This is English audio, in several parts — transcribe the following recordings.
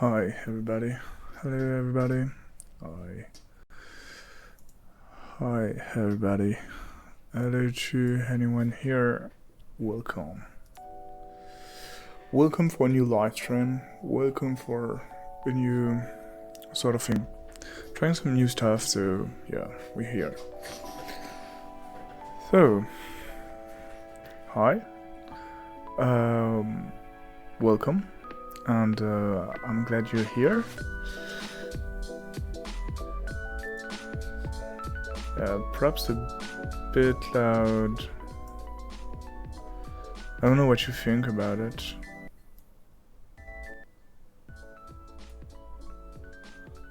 Hi everybody. Hello everybody. Hi. Hi everybody. Hello to anyone here. Welcome. Welcome for a new live stream. Welcome for a new sort of thing. Trying some new stuff, so yeah, we're here. So, hi. Welcome. And I'm glad you're here. Perhaps a bit loud. I don't know what you think about it.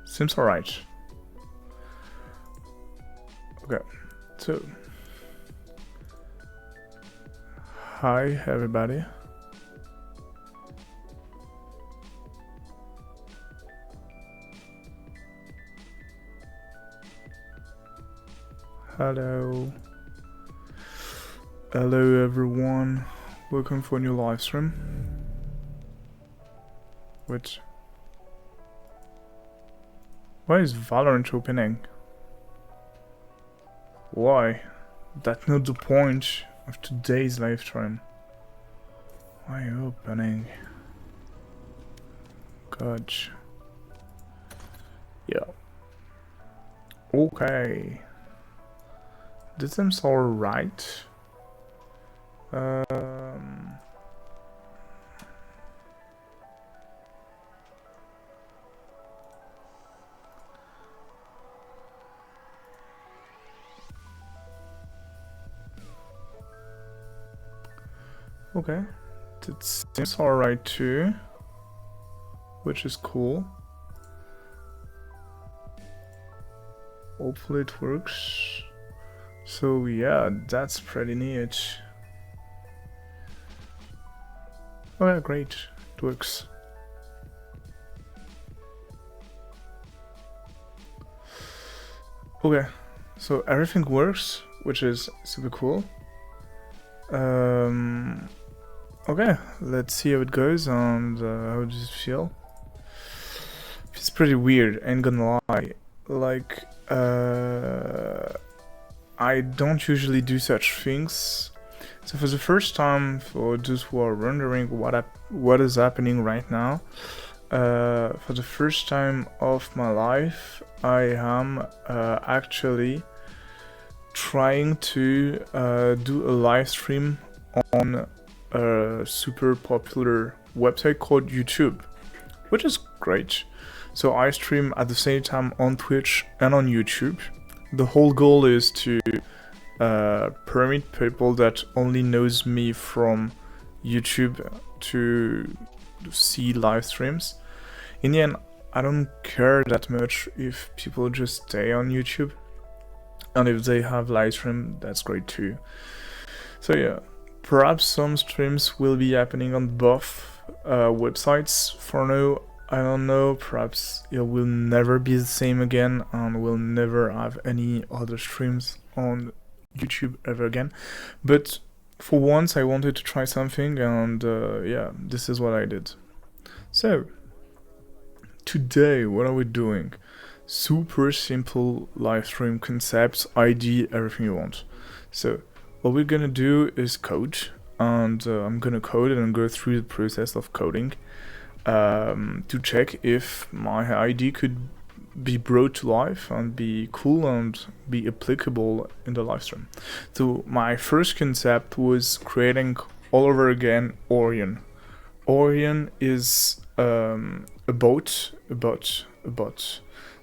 Seems alright. Okay, so hi everybody. Hello. Hello everyone. Welcome for a new live stream. Which... Why is Valorant opening? Why? That's not the point of today's live stream. Why opening? Gosh. Yeah. Okay. This seems alright. Okay. That seems alright too. Which is cool. Hopefully it works. So yeah, that's pretty neat. Okay, great. It works. Okay, so everything works, which is super cool. Okay, let's see how it goes and how does it feel. It's pretty weird, ain't gonna lie. Like, I don't usually do such things. So for the first time, for those who are wondering what is happening right now, for the first time of my life, I am actually trying to do a live stream on a super popular website called YouTube, which is great. So I stream at the same time on Twitch and on YouTube. The whole goal is to permit people that only knows me from YouTube to see live streams. In the end, I don't care that much if people just stay on YouTube, and if they have live stream, that's great too. So yeah, perhaps some streams will be happening on both websites. For now, I don't know, perhaps it will never be the same again and we'll never have any other streams on YouTube ever again. But for once I wanted to try something and yeah, this is what I did. So, today what are we doing? Super simple live stream concepts, ID, everything you want. So, what we're gonna do is code, and I'm gonna code and go through the process of coding. To check if my ID could be brought to life and be cool and be applicable in the live stream. So my first concept was creating all over again Orion. Orion is a bot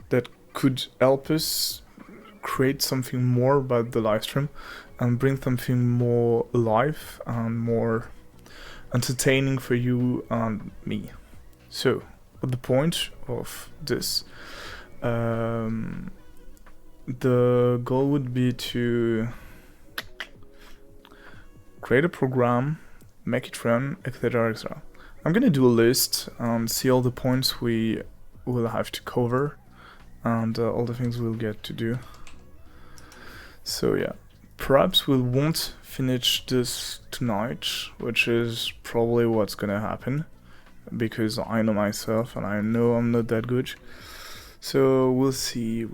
that could help us create something more about the live stream and bring something more alive and more entertaining for you and me. So, what the point of this? The goal would be to create a program, make it run, etc, etc. I'm gonna do a list and see all the points we will have to cover and all the things we'll get to do. So yeah, perhaps we won't finish this tonight, which is probably what's gonna happen. because I know myself and I know I'm not that good. So we'll see.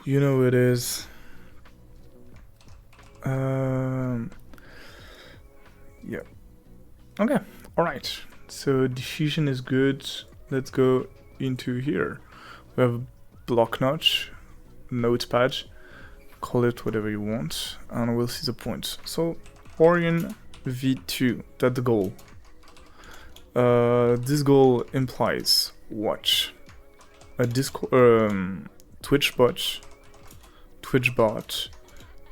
You know it is. Yeah. Okay. All right. So diffusion is good. Let's go into here. We have a block notch, notepad, call it whatever you want, and we'll see the points. So Orion V2, that's the goal. This goal implies what? A Discord, Twitch bot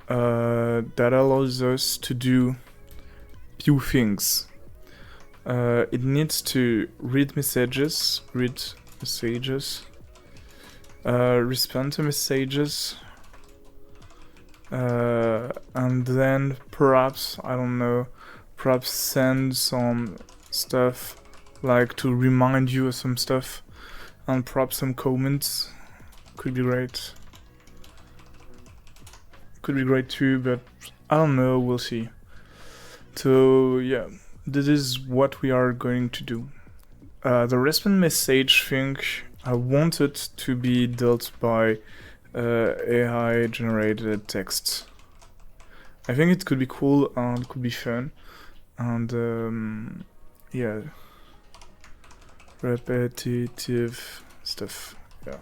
that allows us to do few things. It needs to read messages, respond to messages, and then perhaps, I don't know, perhaps send some stuff like to remind you of some stuff, and perhaps some comments. Could be great. Could be great too, but I don't know, we'll see. So yeah, this is what we are going to do. The response message thing, I want it to be dealt by AI generated text. I think it could be cool and could be fun, and yeah, repetitive stuff. Yeah.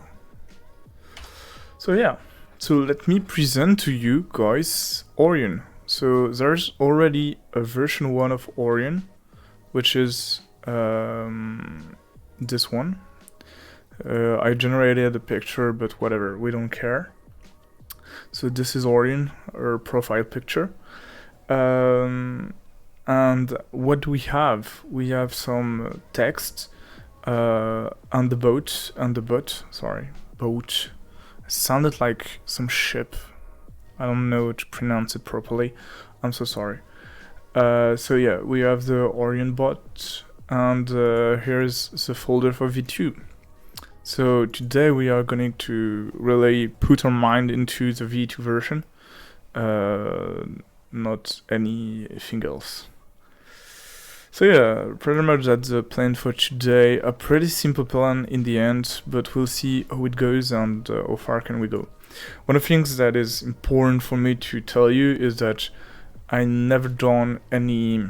So yeah, so let me present to you guys Orion. So there's already a version 1 of Orion, which is this one. I generated a picture, but whatever, we don't care. So this is Orion, our profile picture. And what do we have? We have some text on the boat, boat. It sounded like some ship. I don't know how to pronounce it properly. I'm so sorry. So yeah, we have the Orion bot, and here's the folder for V2. So today we are going to really put our mind into the V2 version, not anything else. So yeah, pretty much that's the plan for today. A pretty simple plan in the end, but we'll see how it goes and how far can we go. One of the things that is important for me to tell you is that I never done any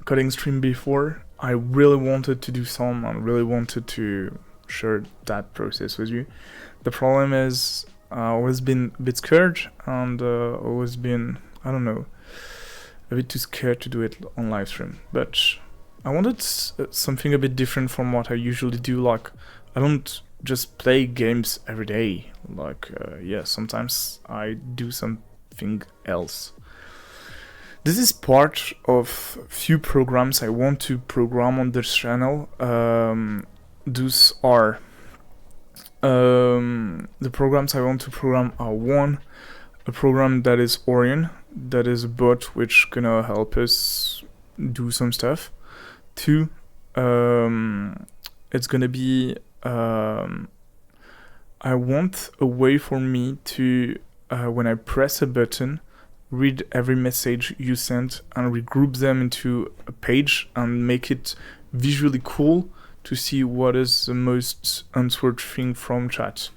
coding stream before. I really wanted to do some and really wanted to share that process with you. The problem is I always been a bit scared and always been, I don't know, a bit too scared to do it on live stream. But I wanted something a bit different from what I usually do. Like, I don't just play games every day. Like, yeah, sometimes I do something else. This is part of few programs I want to program on this channel. Those are the programs I want to program are one, a program that is Orion, that is a bot which gonna help us do some stuff. Two, it's gonna be I want a way for me to when I press a button, read every message you sent and regroup them into a page and make it visually cool to see what is the most answered thing from chat,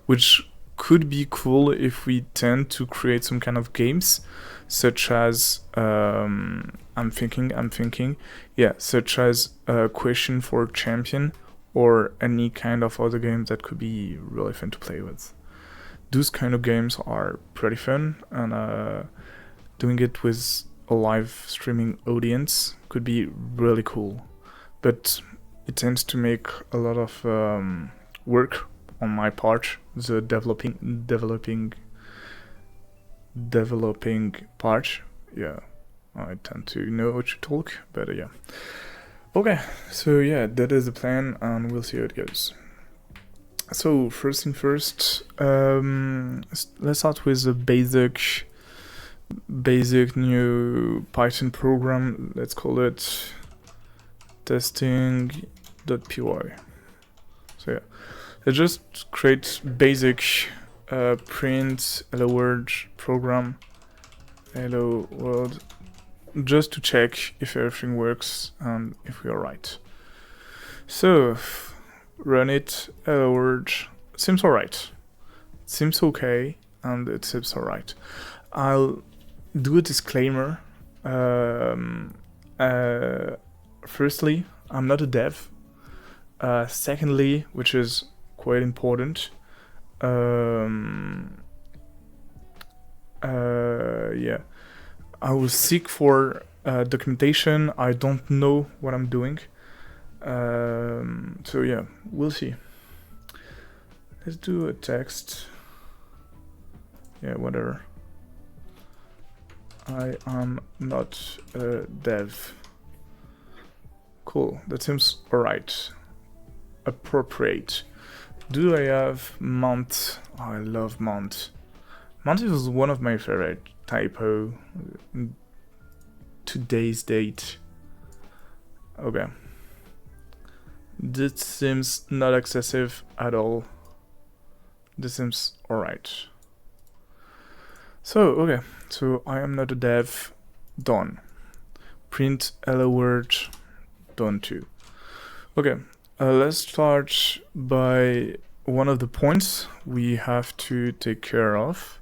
which could be cool if we tend to create some kind of games, such as I'm thinking, yeah, such as a question for champion or any kind of other game that could be really fun to play with. Those kind of games are pretty fun, and doing it with a live streaming audience could be really cool, but it tends to make a lot of work on my part, the developing part. Yeah, I tend to know how to talk, but yeah. Okay, so yeah, that is the plan, and we'll see how it goes. So first thing first, let's start with the basic new Python program. Let's call it testing.py. So yeah, let's just create basic print hello world program, hello world, just to check if everything works and if we are right. So, run it, hello world, seems alright. Seems okay, and it seems alright. I'll do a disclaimer. Firstly, I'm not a dev. Secondly, which is quite important, yeah, I will seek for documentation. I don't know what I'm doing. So yeah, we'll see. Let's do a text. Yeah, whatever. I am not a dev. Cool, that seems alright. Appropriate. Do I have mount? Oh, I love mount. Mount is one of my favorite typo. Today's date. Okay. This seems not excessive at all. This seems alright. So, okay. So I am not a dev. Done. Print hello world. Done too. Okay. Let's start by one of the points we have to take care of,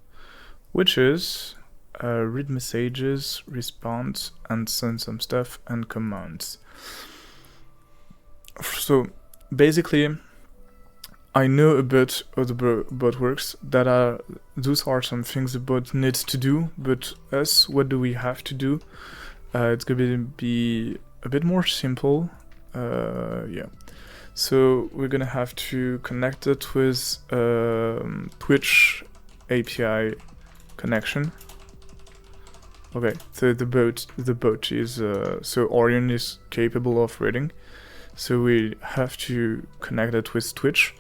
which is read messages, respond, and send some stuff and commands. So basically, I know a bit how the bot works. Those are some things the bot needs to do, but us, what do we have to do? It's gonna be a bit more simple. Yeah. So we're gonna have to connect it with Twitch API connection. Okay, so the bot is so Orion is capable of reading. So we have to connect it with Twitch.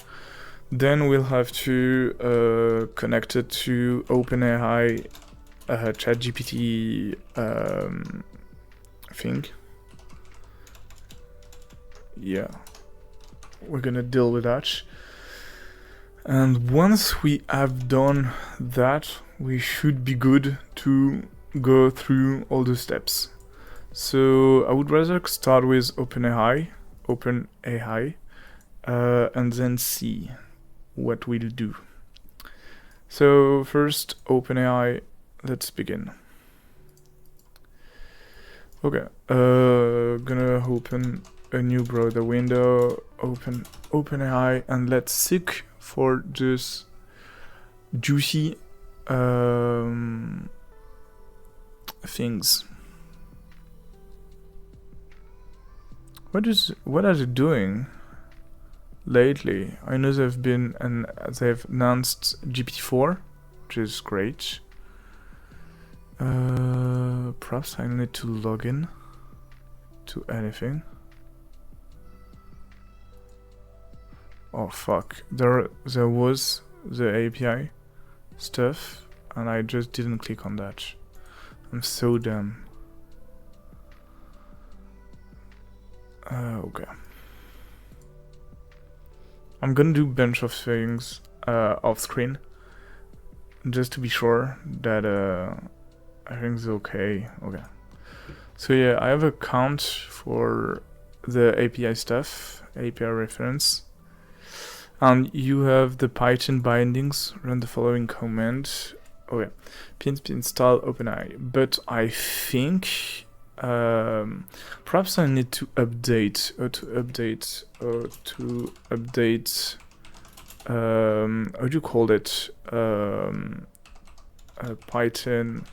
Then we'll have to connect it to OpenAI ChatGPT thing. Yeah, we're gonna deal with that. And once we have done that, we should be good to go through all the steps. So I would rather start with OpenAI, and then see what we'll do. So first, OpenAI, let's begin. Okay, gonna open a new browser window, open OpenAI, and let's seek for this juicy things. What are they doing lately? I know they've announced GPT-4, which is great. Perhaps I need to log in to anything. Oh fuck, there was the API stuff and I just didn't click on that. I'm so dumb. Okay. I'm gonna do a bunch of things off screen just to be sure that everything's okay. Okay. So yeah, I have a count for the API stuff, API reference. And you have the Python bindings, run the following command. Okay, pip install OpenAI. But I think perhaps I need to update, how do you call it? A Python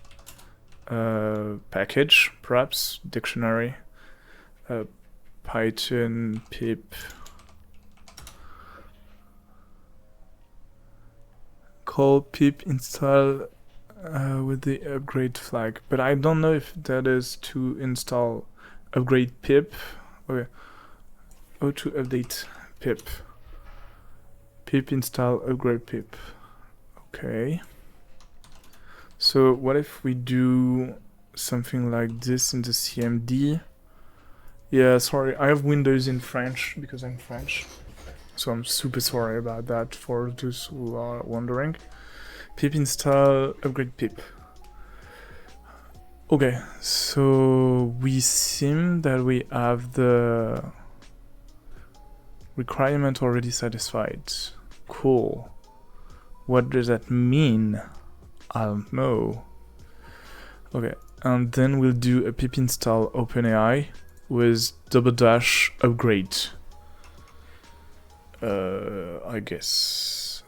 package, perhaps dictionary. Python pip. Call pip install with the upgrade flag, but I don't know if that is to install upgrade pip. Okay, or to update pip. Pip install upgrade pip. Okay. So what if we do something like this in the CMD? Yeah, sorry, I have Windows in French because I'm French. So I'm super sorry about that for those who are wondering. Pip install upgrade pip. Okay, so we seem that we have the Requirement already satisfied. Cool. What does that mean? I don't know. Okay, and then we'll do a pip install OpenAI with -- upgrade. I guess,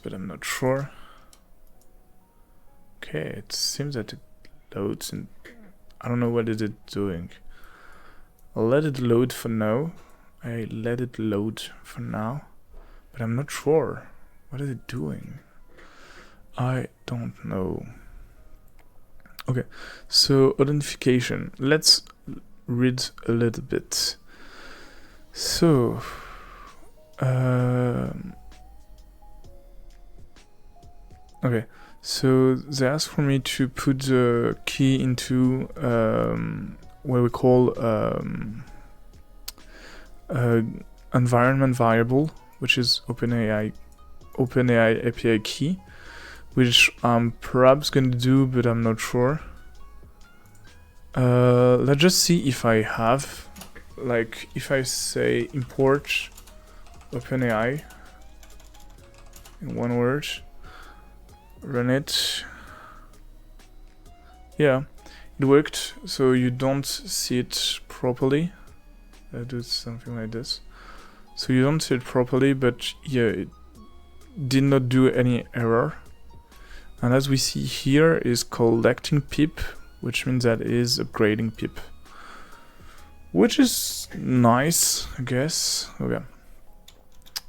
but I'm not sure. Okay, it seems that it loads and I don't know what is it doing. I'll let it load for now. But I'm not sure. What is it doing? I don't know. Okay, so authentication. Let's read a little bit. So, okay, so they ask for me to put the key into what we call environment variable, which is OpenAI API key, which I'm perhaps going to do, but I'm not sure. Let's just see if I have, like, if I say import OpenAI in one word, run it. Yeah, it worked. So you don't see it properly. I do something like this. So you don't see it properly, but yeah, it did not do any error. And as we see here, is collecting pip, which means that it is upgrading pip, which is nice, I guess. Okay.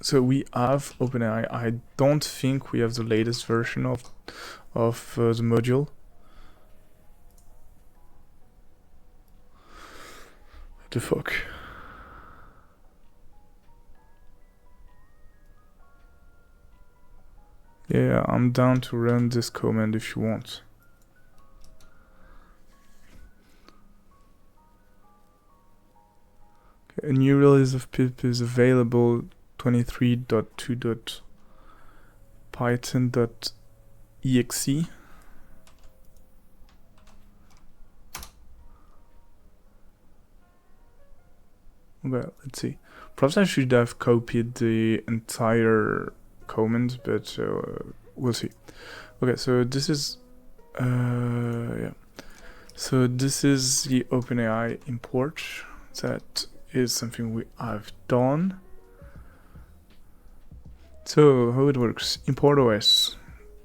So we have OpenAI. I don't think we have the latest version of the module. What the fuck? Yeah, I'm down to run this command if you want. Okay, a new release of pip is available 23.2.python.exe. Well, let's see. Perhaps I should have copied the entire comment, but we'll see. Okay, so this is yeah. So this is the OpenAI import. That is something we have done. So how it works: import OS,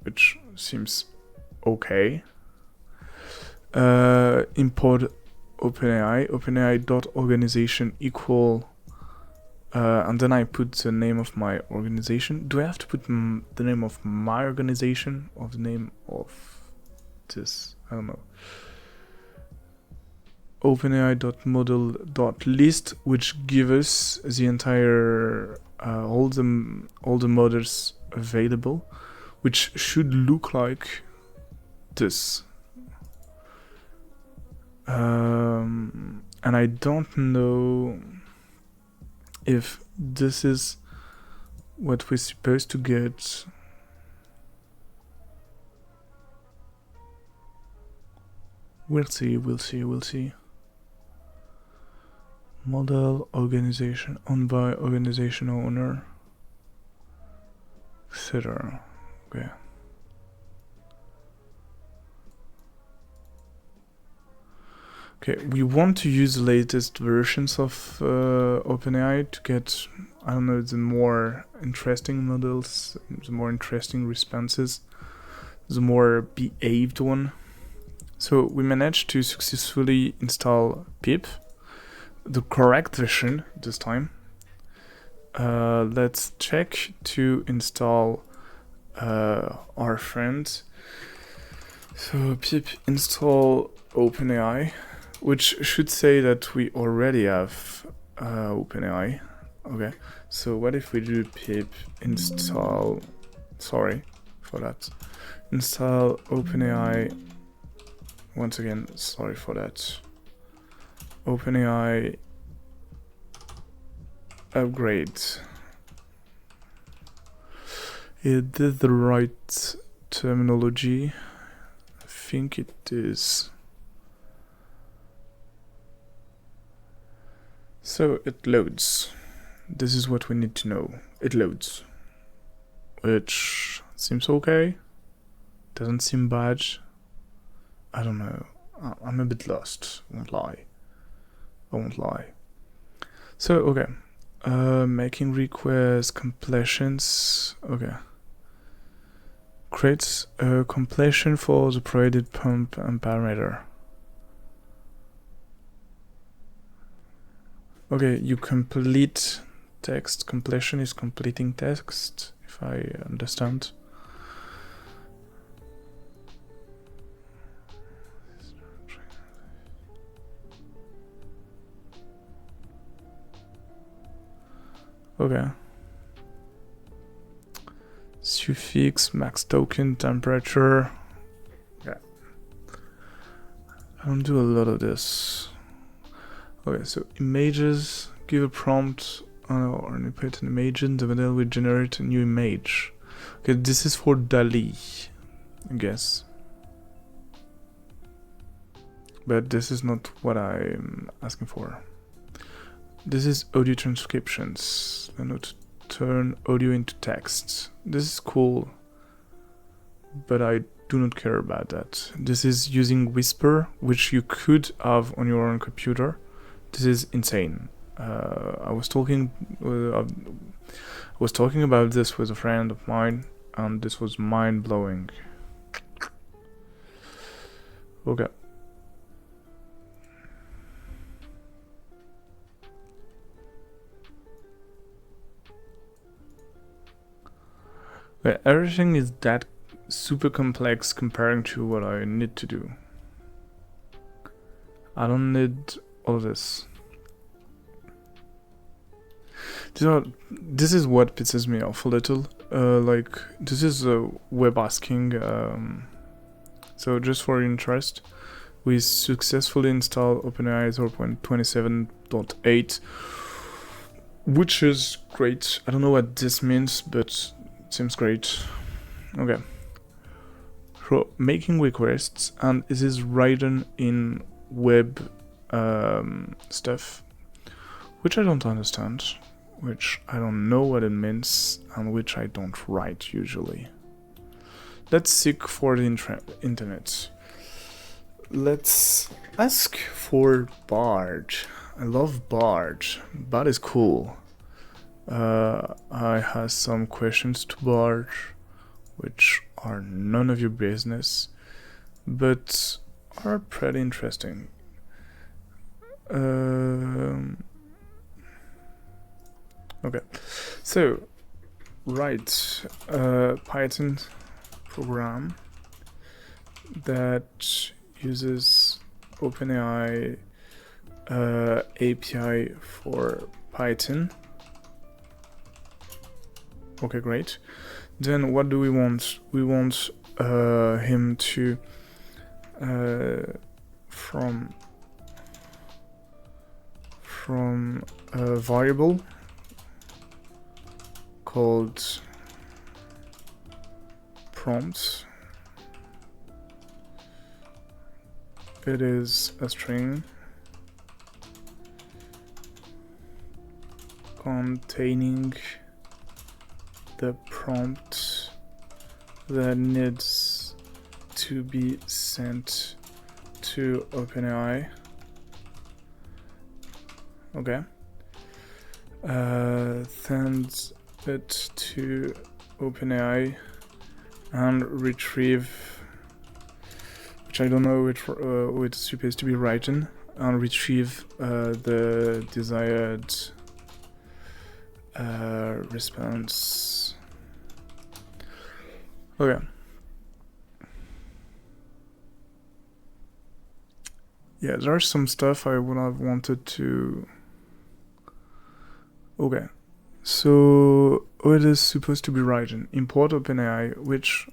which seems okay. Import OpenAI. OpenAI.organization equal. And then I put the name of my organization. Do I have to put the name of my organization or the name of this? I don't know. OpenAI.model.list, which gives us the entire all the models available, which should look like this. And I don't know if this is what we're supposed to get. We'll see. Model, organization, owned by organization owner, etc. Okay. Okay, we want to use the latest versions of OpenAI to get, I don't know, the more interesting models, the more interesting responses, the more behaved one. So we managed to successfully install pip, the correct version this time. Let's check to install our friend. So pip install OpenAI, which should say that we already have OpenAI. Okay, so what if we do pip install, sorry for that, install OpenAI, once again, sorry for that, OpenAI upgrade. It did the right terminology. I think it is. So it loads. This is what we need to know. It loads. Which seems okay. Doesn't seem bad. I don't know. I'm a bit lost. Won't lie. I won't lie. So, okay. Making requests, completions. Okay. Creates a completion for the provided pump and parameter. Okay, you complete text. Completion is completing text, if I understand. Okay. Suffix, max token, temperature. Yeah. I don't do a lot of this. Okay, so images, give a prompt or input an image, and the model will generate a new image. Okay, this is for DALL-E, I guess. But this is not what I'm asking for. This is audio transcriptions. I know to turn audio into text. This is cool, but I do not care about that. This is using Whisper, which you could have on your own computer. This is insane. I was talking about this with a friend of mine, and this was mind-blowing. Okay. Everything is that super complex comparing to what I need to do. I don't need all this. This is what pisses me off a little. Like, this is a web asking. So just for your interest, we successfully installed OpenAI 0.27.8, which is great. I don't know what this means, but it seems great. Okay. So making requests, and this is written in web stuff, which I don't understand, which I don't know what it means, and which I don't write usually. Let's seek for the internet. Let's ask for Bard. I love Bard. Bard is cool. I have some questions to Bard, which are none of your business, but are pretty interesting. Okay, so write a Python program that uses OpenAI API for Python. Okay, great. Then what do we want? We want him to from a variable called prompt. It is a string containing the prompt that needs to be sent to OpenAI. Okay. Send it to OpenAI and retrieve, which I don't know which it's supposed to be written, and retrieve the desired response. Okay. Yeah, there's some stuff I would have wanted to. Okay. So it is supposed to be written. Import OpenAI, which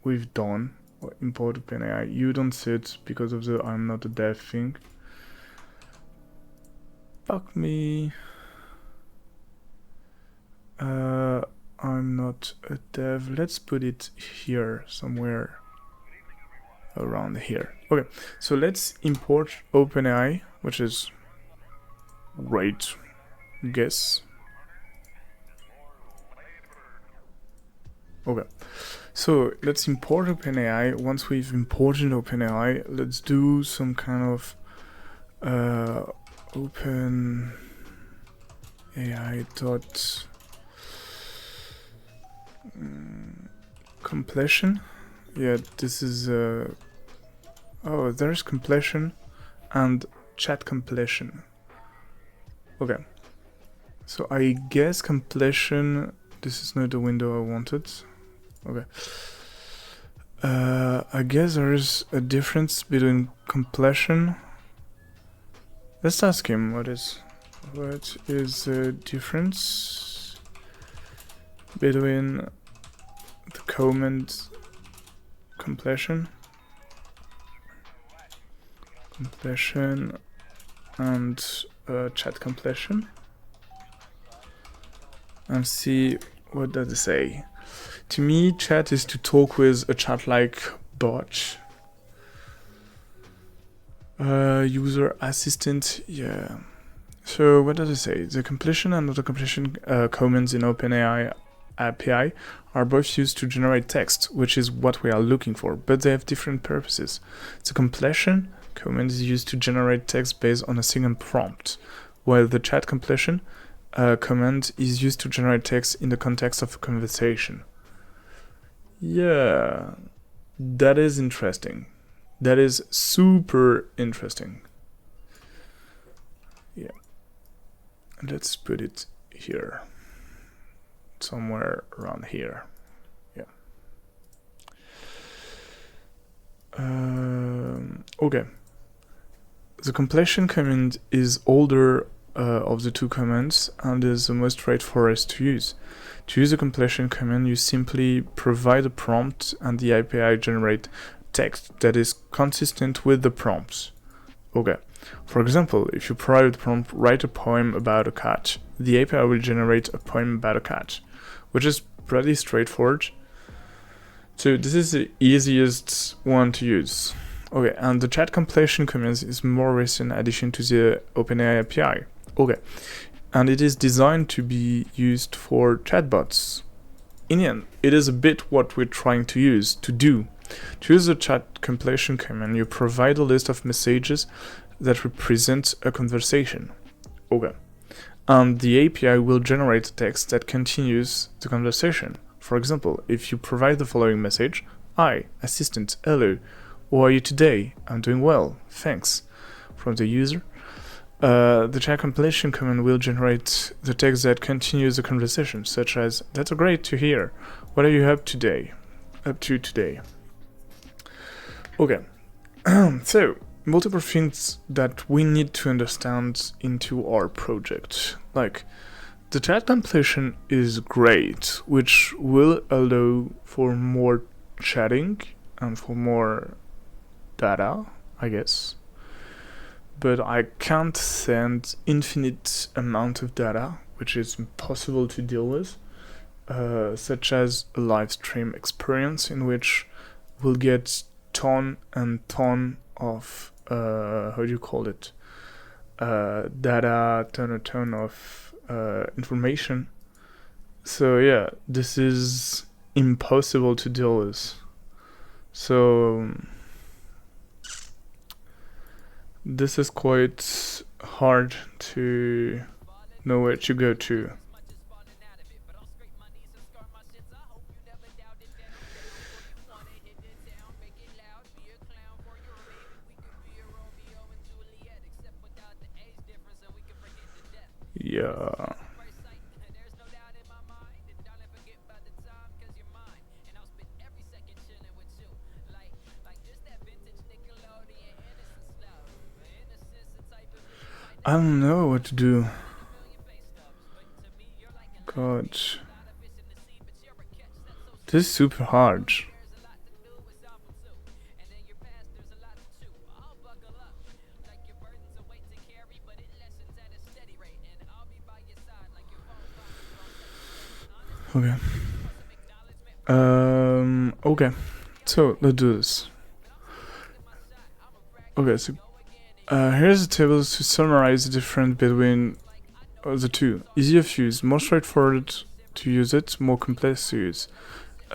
we've done. Import OpenAI. You don't see it because of the I'm not a dev thing. Fuck me. I'm not a dev. Let's put it here somewhere around here. Okay, so let's import OpenAI, which is great. guess. Okay, so let's import OpenAI. Once we've imported OpenAI, let's do some kind of OpenAI dot completion. Yeah, this is oh, there's completion and chat completion. Okay, so I guess completion, this is not the window I wanted. Okay, I guess there's a difference between completion. Let's ask him what is the difference between the comment completion and chat completion, and see what does it say. To me, chat is to talk with a chat-like bot. User assistant, yeah. So what does it say? The completion and auto-completion comments in OpenAI API are both used to generate text, which is what we are looking for, but they have different purposes. The completion command is used to generate text based on a single prompt, while the chat completion command is used to generate text in the context of a conversation. Yeah, that is interesting. That is super interesting. Yeah. Let's put it here. Somewhere around here. Yeah. Okay. The completion command is older of the two commands and is the most straightforward to use. To use the completion command, you simply provide a prompt and the API generate text that is consistent with the prompts. Okay. For example, if you provide the prompt, write a poem about a cat, the API will generate a poem about a cat, which is pretty straightforward. So this is the easiest one to use. Okay, and the chat completion command is more recent addition to the OpenAI API. Okay, and it is designed to be used for chatbots. In the end, it is a bit what we're trying to do. To use the chat completion command, you provide a list of messages that represent a conversation. Okay, and the API will generate text that continues the conversation. For example, if you provide the following message: "Hi, assistant, hello, how are you today? I'm doing well, thanks," from the user, the chat completion command will generate the text that continues the conversation, such as, "That's great to hear. What are you up to today?" Okay, so multiple things that we need to understand into our project. Like, the chat completion is great, which will allow for more chatting and for more data, I guess. But I can't send infinite amount of data, which is impossible to deal with, such as a live stream experience in which we'll get ton and ton of data, ton of information. So yeah, this is impossible to deal with. So this is quite hard to know where to go to. Yeah. I don't know what to do. God. This is super hard. Okay. Okay. So let's do this. Okay, so here's the tables to summarize the difference between the two. Easy of use, more straightforward to use it, more complex to use.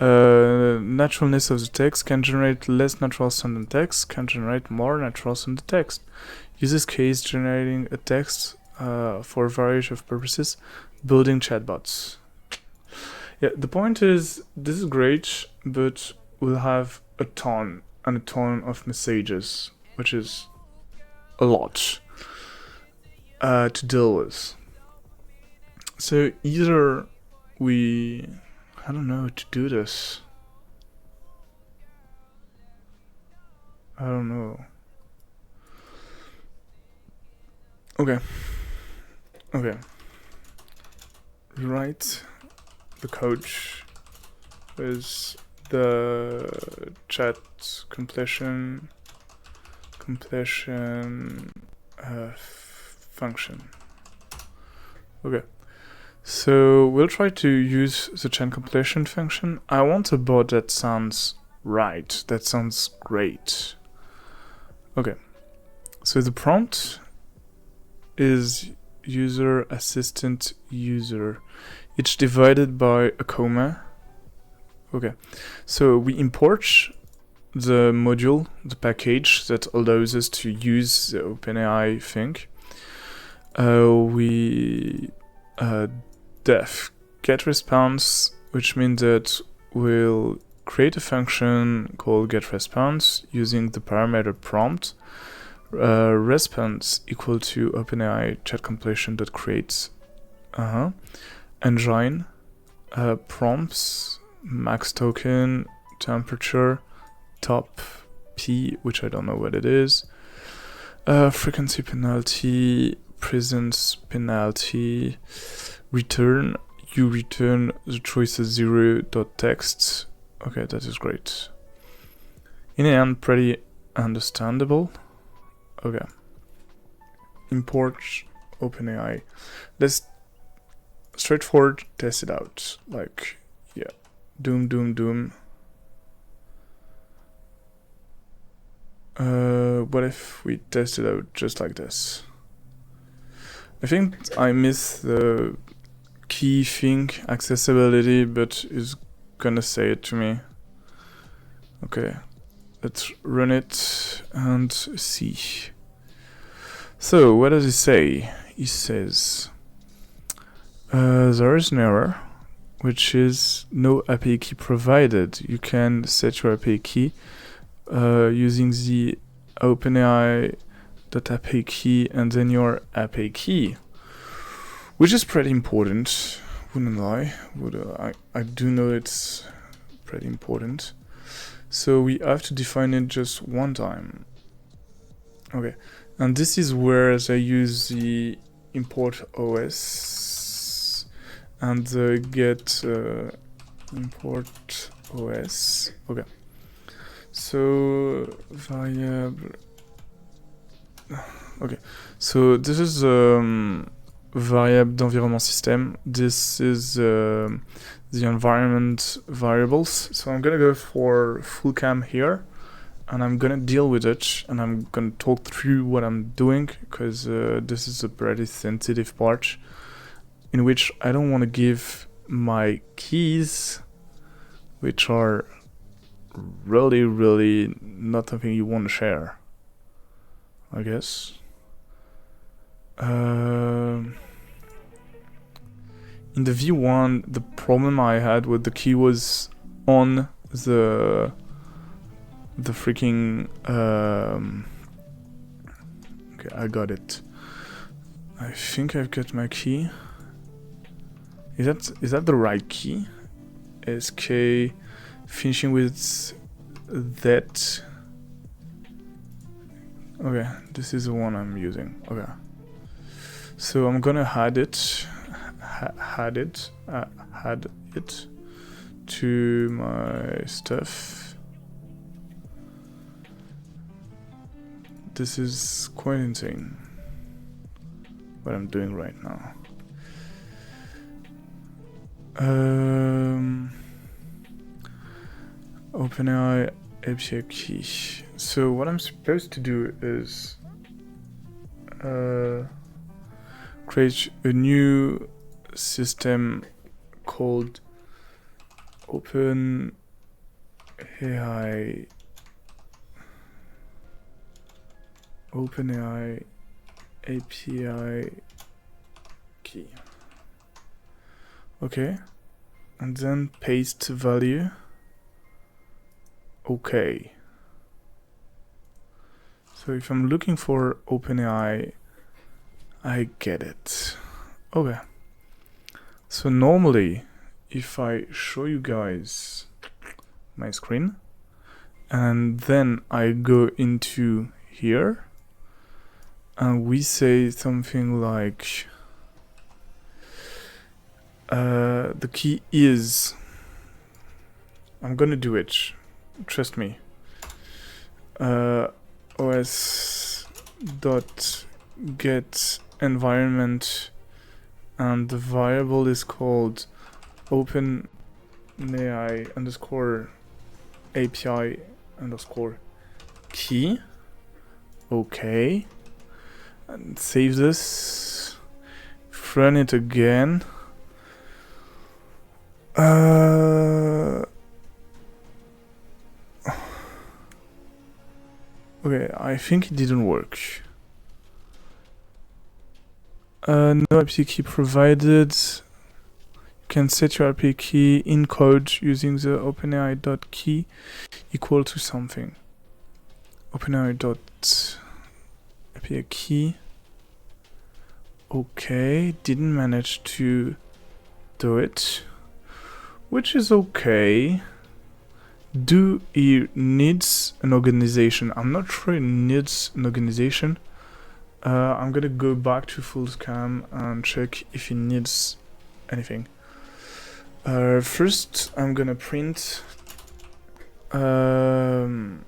Naturalness of the text can generate less natural sounding text, can generate more natural sounding text. Uses case generating a text for a variety of purposes, building chatbots. Yeah, the point is, this is great, but we'll have a ton and a ton of messages, which is a lot to deal with. So either we, I don't know how to do this. I don't know. Okay. Write the code with the chat completion function. Okay. So we'll try to use the chat completion function. I want a bot that sounds right, that sounds great. Okay. So the prompt is user assistant user, each divided by a comma. Okay. So we import the module, the package that allows us to use the OpenAI thing. We def get response, which means that we'll create a function called get response using the parameter prompt. Response equal to OpenAI chat completion.create. Engine prompts max token temperature top p, which I don't know what it is. Frequency penalty, presence penalty, return. You return the choices 0.text. Okay, that is great. In the end, pretty understandable. Okay. Import OpenAI. Let's straightforward test it out. Like, yeah. Doom. What if we test it out just like this? I think I missed the key thing, accessibility, but it's gonna say it to me. Okay, let's run it and see. So, what does it say? It says there is an error, which is no API key provided. You can set your API key using the OpenAI.API key and then your API key, which is pretty important. Wouldn't lie. I do know it's pretty important. So we have to define it just one time. Okay, and this is where I use the import OS and the get import OS. Okay. So variable. Okay, so this is variable d'environnement system. This is the environment variables. So I'm gonna go for full cam here, and I'm gonna deal with it, and I'm gonna talk through what I'm doing, because this is a pretty sensitive part in which I don't want to give my keys, which are really not something you want to share, I guess. In the V1, the problem I had with the key was on the freaking okay, I got it. I think I've got my key. Is that the right key? SK finishing with that. Okay, this is the one I'm using. Okay, so I'm gonna add it to my stuff. This is quite insane what I'm doing right now. OpenAI API key. So what I'm supposed to do is create a new system called OpenAI API key. Okay, and then paste value. Okay. So if I'm looking for OpenAI, I get it. Okay. So normally, if I show you guys my screen, and then I go into here, and we say something like, the key is, I'm gonna do it, trust me, os.get environment, and the variable is called OpenAI underscore API underscore key. Okay, and save this, run it again. Okay, I think it didn't work. No API key provided. You can set your API key in code using the OpenAI.key equal to something. OpenAI.API key. Okay, didn't manage to do it, which is okay. Do it needs an organization? I'm not sure it needs an organization. I'm gonna go back to full scam and check if it needs anything. First, I'm gonna print. I'm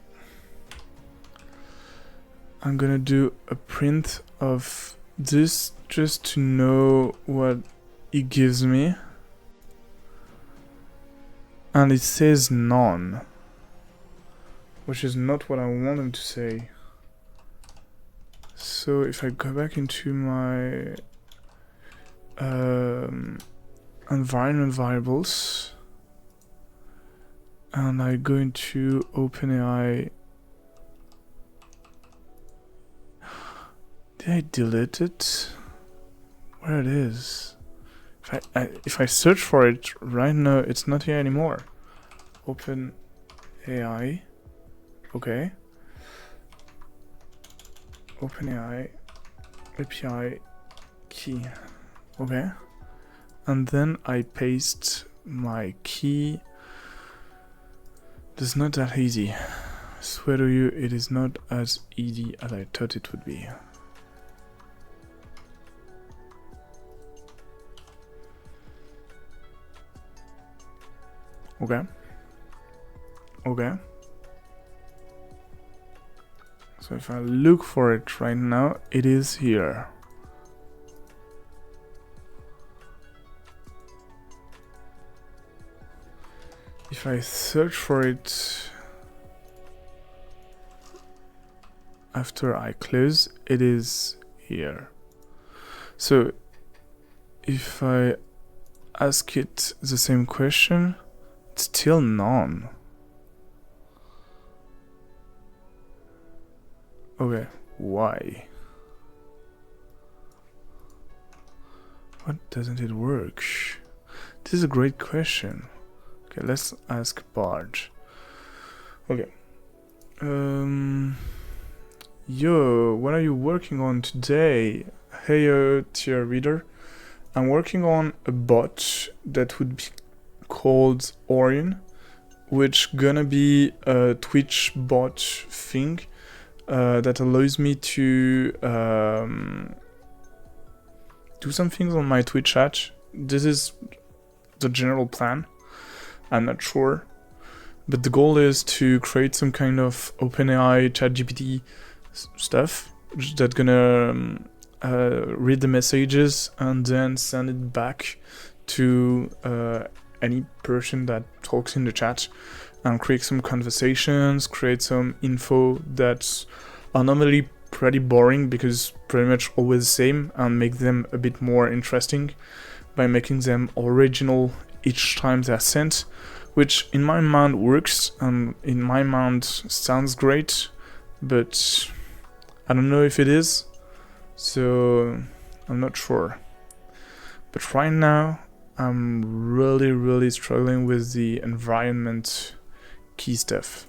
gonna do a print of this just to know what it gives me. And it says none, which is not what I wanted to say. So if I go back into my environment variables, and I go into OpenAI, did I delete it? Where it is? If I search for it right now, it's not here anymore. OpenAI, okay. OpenAI API key, okay. And then I paste my key. It's not that easy. I swear to you, it is not as easy as I thought it would be. Okay. Okay. So if I look for it right now, it is here. If I search for it after I close, it is here. So if I ask it the same question, it's still none. Okay, why? What doesn't it work? This is a great question. Okay, let's ask Barge. Okay. Yo, what are you working on today? Hey, tier reader. I'm working on a bot that would be called Orion, which gonna be a Twitch bot thing that allows me to do some things on my Twitch chat. This is the general plan. I'm not sure, but the goal is to create some kind of OpenAI ChatGPT stuff that's gonna read the messages and then send it back to any person that talks in the chat and create some conversations, create some info that are normally pretty boring because pretty much always the same, and make them a bit more interesting by making them original each time they're sent, which in my mind works and in my mind sounds great, but I don't know if it is, so I'm not sure. But right now I'm really struggling with the environment key stuff.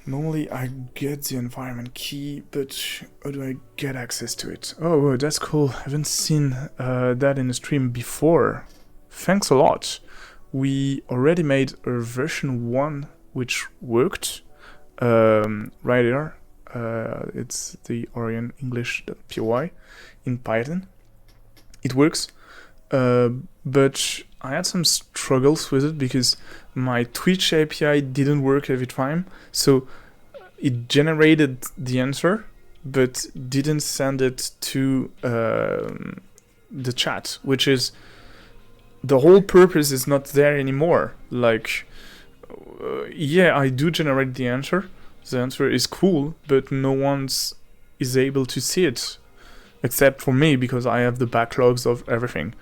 Normally I get the environment key, but how do I get access to it? Oh, that's cool. I haven't seen that in the stream before. Thanks a lot. We already made a version 1 which worked right here. It's the Orion English.py in Python. It works, but I had some struggles with it because my Twitch API didn't work every time. So it generated the answer, but didn't send it to the chat, which is the whole purpose is not there anymore. Like, yeah, I do generate the answer. The answer is cool, but no one's is able to see it, except for me because I have the backlogs of everything.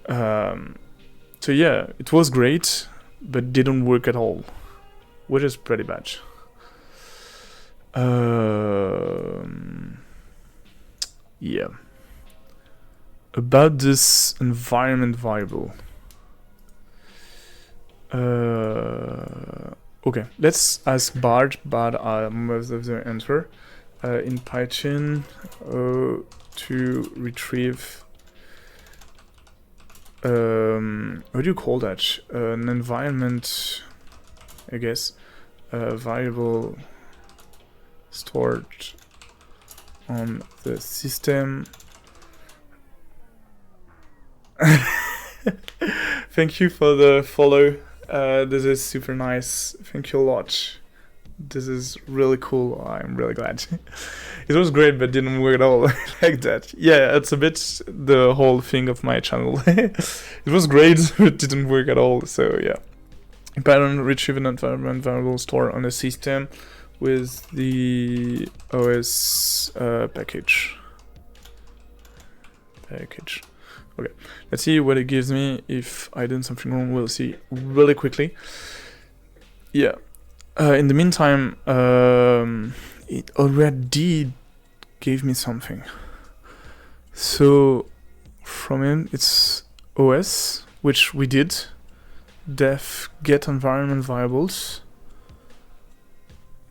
So yeah, it was great, but didn't work at all, which is pretty bad. Yeah. About this environment variable. Okay, let's ask Bart, but most of the answer in Python to retrieve. What do you call that? An environment, I guess, variable stored on the system. Thank you for the follow. This is super nice. Thank you a lot. This is really cool. I'm really glad. It was great, but didn't work at all like that. Yeah, it's a bit the whole thing of my channel. It was great, but didn't work at all. So yeah. Python retrieve an environment variable store on a system with the OS package. Okay, let's see what it gives me. If I did something wrong, we'll see really quickly. Yeah. In the meantime, it already gave me something. So from it, it's OS, which we did. Def get environment variables.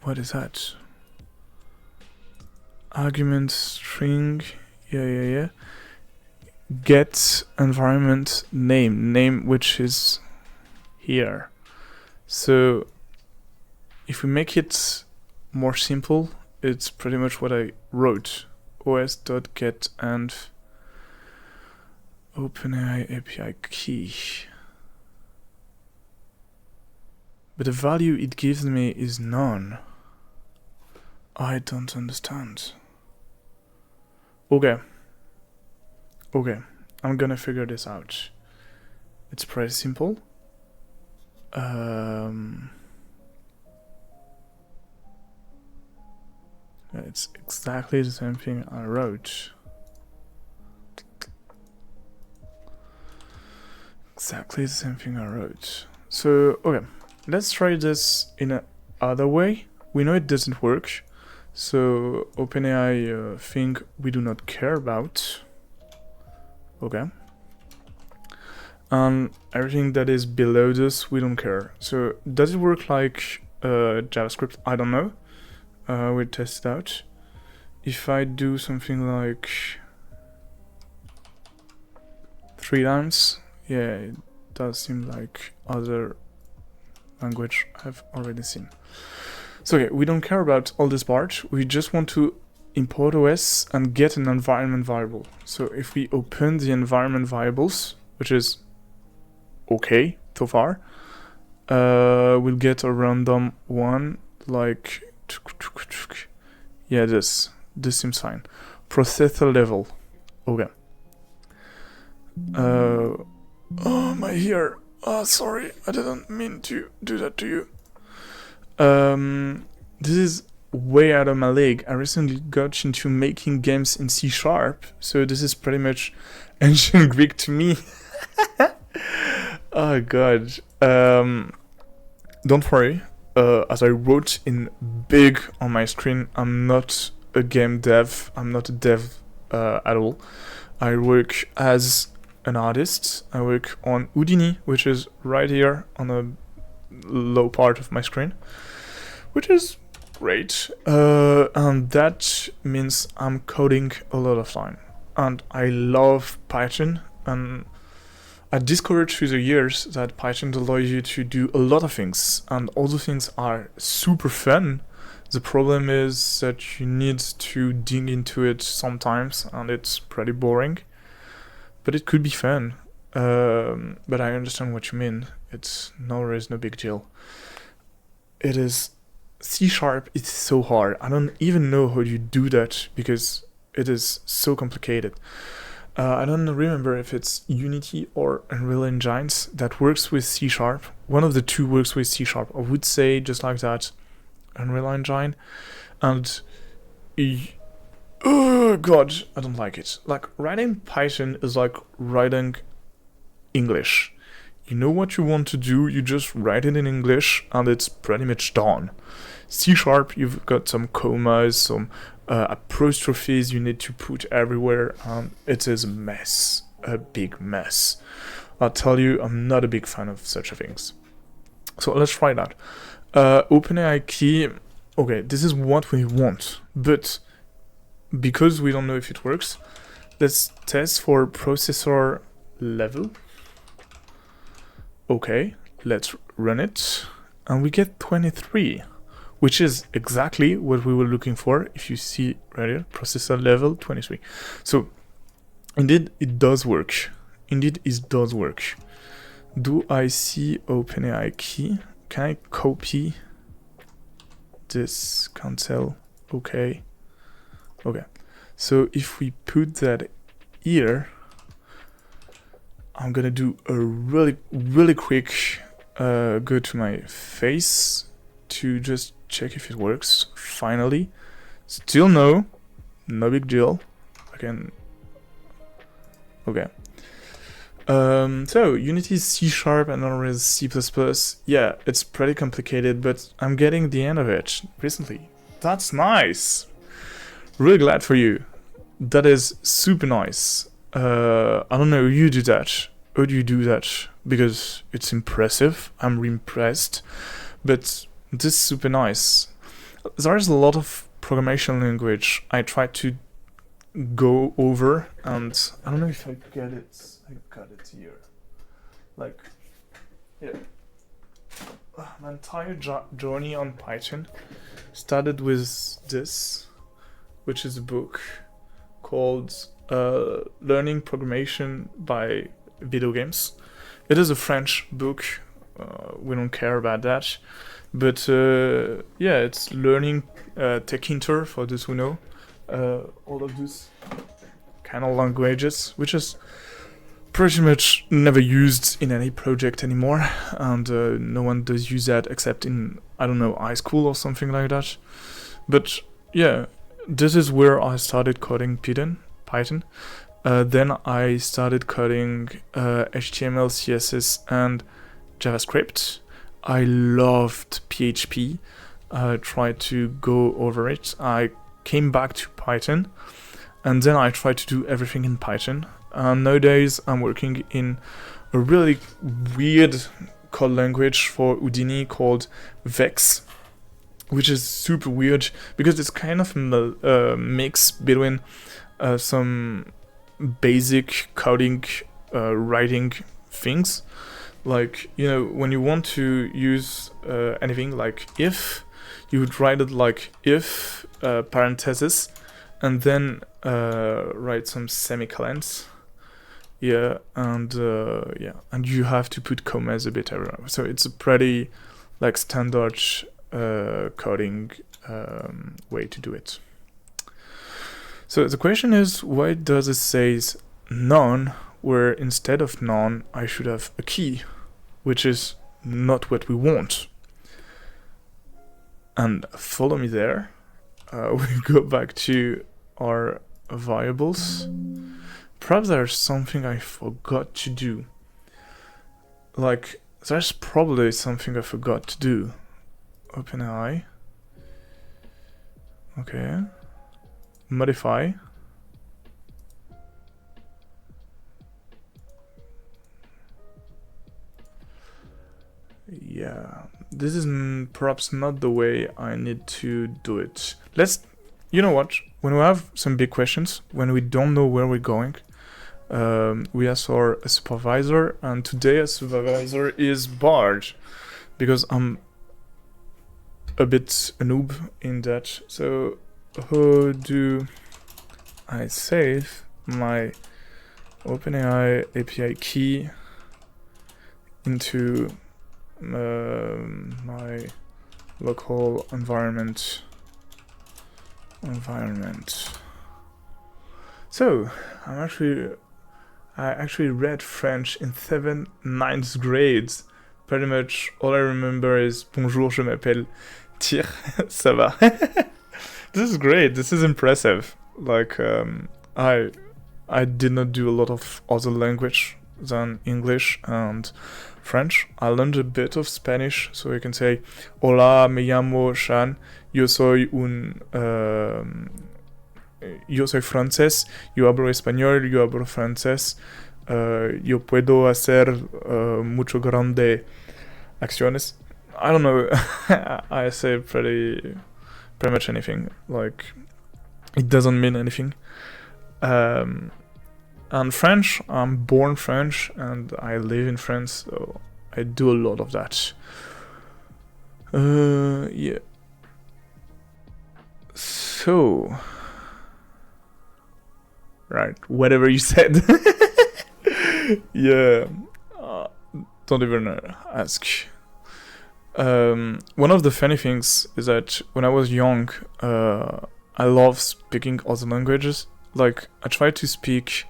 What is that? Argument string. Yeah. Get environment name, which is here. So if we make it more simple, it's pretty much what I wrote. os.get and OpenAI API key. But the value it gives me is none. I don't understand. Okay, I'm gonna figure this out. It's pretty simple. It's exactly the same thing I wrote. So, okay, let's try this in a other way. We know it doesn't work. So, OpenAI thing we do not care about. Okay. And everything that is below this, we don't care. So, does it work like JavaScript? I don't know. We'll test it out. If I do something like 3 times, yeah, it does seem like other language I've already seen. So okay, we don't care about all this part. We just want to import OS and get an environment variable. So if we open the environment variables, which is okay so far, we'll get a random one like, yeah, this seems fine. Processor level, okay. Oh, my ear. Oh, sorry, I didn't mean to do that to you. This is way out of my league. I recently got into making games in C#, so this is pretty much ancient Greek to me. Oh god. Don't worry. As I wrote in big on my screen, I'm not a game dev. I'm not a dev at all. I work as an artist. I work on Houdini, which is right here on the low part of my screen, which is great. And that means I'm coding a lot of time. And I love Python, and I discovered through the years that Python allows you to do a lot of things, and all the things are super fun. The problem is that you need to dig into it sometimes, and it's pretty boring. But it could be fun. But I understand what you mean. It's no big deal. It is C#. It's so hard. I don't even know how you do that because it is so complicated. I don't remember if it's Unity or Unreal Engines that works with C#. One of the two works with C#. I would say just like that, Unreal Engine. And oh god, I don't like it. Like, writing Python is like writing English. You know what you want to do, you just write it in English and it's pretty much done. C#, you've got some commas, some apostrophes you need to put everywhere, and it is a mess. A big mess. I'll tell you, I'm not a big fan of such things. So let's try that. OpenAI key, okay, this is what we want, but because we don't know if it works, let's test for processor level. Okay, let's run it, and we get 23, which is exactly what we were looking for. If you see right here, processor level 23. So indeed it does work. Indeed it does work. Do I see OpenAI key? Can I copy this? Can't tell. Okay. Okay. So if we put that here, I'm gonna do a really quick go to my face to just check if it works. Finally, still no big deal. I can. Okay. So Unity is C# and Unreal is C++. Yeah, it's pretty complicated, but I'm getting the end of it recently. That's nice. Really glad for you. That is super nice. I don't know, you do that. How do you do that? Because it's impressive. I'm impressed. But this is super nice. There's a lot of programmation language I try to go over, and I don't know if I get it. I got it here. Like, yeah. My entire journey on Python started with this, which is a book called Learning Programmation by Video Games. It is a French book. We don't care about that. But yeah, it's learning tech hinter for those who know. All of those kind of languages, which is pretty much never used in any project anymore, and no one does use that except in, I don't know, high school or something like that. But yeah, this is where I started coding Python. Then I started coding HTML, CSS, and JavaScript. I loved PHP. I tried to go over it. I came back to Python, and then I tried to do everything in Python. Nowadays, I'm working in a really weird code language for Houdini called Vex, which is super weird because it's kind of a mix between some basic coding, writing things. Like, you know, when you want to use anything like if, you would write it like if, parenthesis, and then write some semicolons. Yeah, and you have to put commas a bit everywhere. So it's a pretty like standard coding way to do it. So the question is, why does it say none, where instead of none I should have a key, which is not what we want? And follow me there. we go back to our variables. Perhaps there's something I forgot to do. Like, there's probably something I forgot to do. OpenAI. Okay. Modify. Yeah, this is perhaps not the way I need to do it. You know what? When we have some big questions, when we don't know where we're going, we ask for a supervisor, and today a supervisor is Bard, because I'm a bit a noob in that. So how do I save my OpenAI API key into my local environment. So I actually read French in 7th, 9th grades. Pretty much all I remember is bonjour, je m'appelle Tir, ça va. This is great. This is impressive. Like I did not do a lot of other language than English and French. I learned a bit of Spanish, so you can say hola, me llamo Shan, yo soy francés, yo hablo español, yo hablo francés, yo puedo hacer mucho grande acciones. I don't know. I say pretty much anything. Like, it doesn't mean anything. And French, I'm born French and I live in France, so I do a lot of that. Yeah. So, right, whatever you said. Yeah. Don't even ask. One of the funny things is that when I was young, I love speaking other languages. Like, I try to speak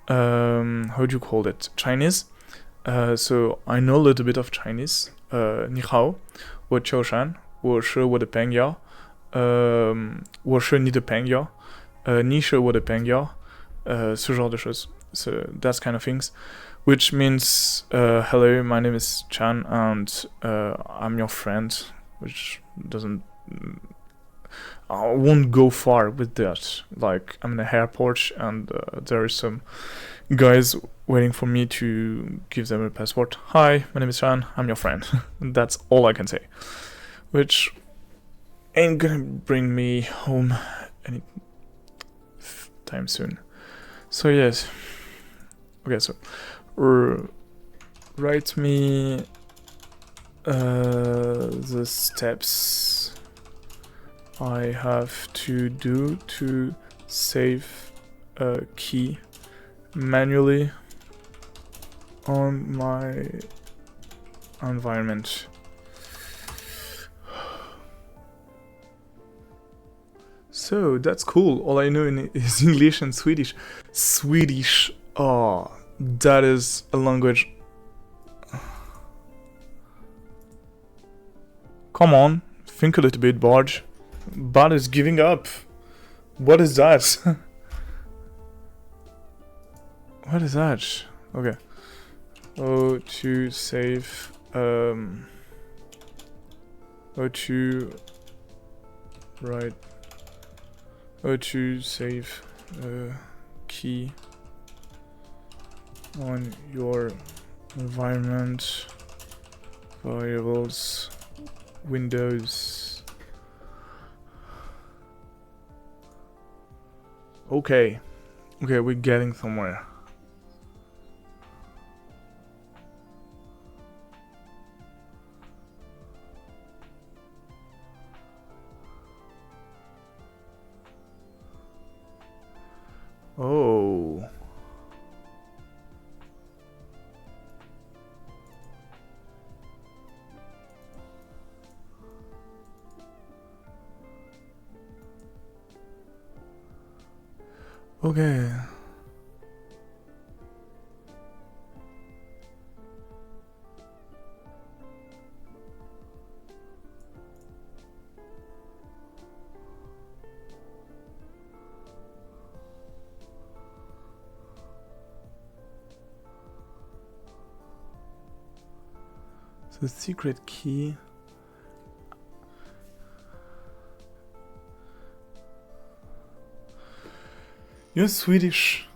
how do you call it? Chinese. So I know a little bit of Chinese. 你好，我叫山，我是我的朋友。我是你的朋友。你是我的朋友。ce genre de choses. So that's kind of things. Which means, hello, my name is Chan, and I'm your friend. Which doesn't. I won't go far with that. Like, I'm in a airport and there is some guys waiting for me to give them a passport. Hi, my name is Chan, I'm your friend. That's all I can say. Which ain't gonna bring me home any time soon. So yes. Okay, so write me the steps I have to do to save a key manually on my environment. So that's cool. All I know is English and Swedish. Swedish, oh, that is a language. Come on, think a little bit, Barge. Bart is giving up. What is that? What is that? Okay. Oh, to save. Oh, to right. Oh, to save key on your environment variables Windows. Okay, we're getting somewhere. Oh. Okay. The secret key. You're Swedish.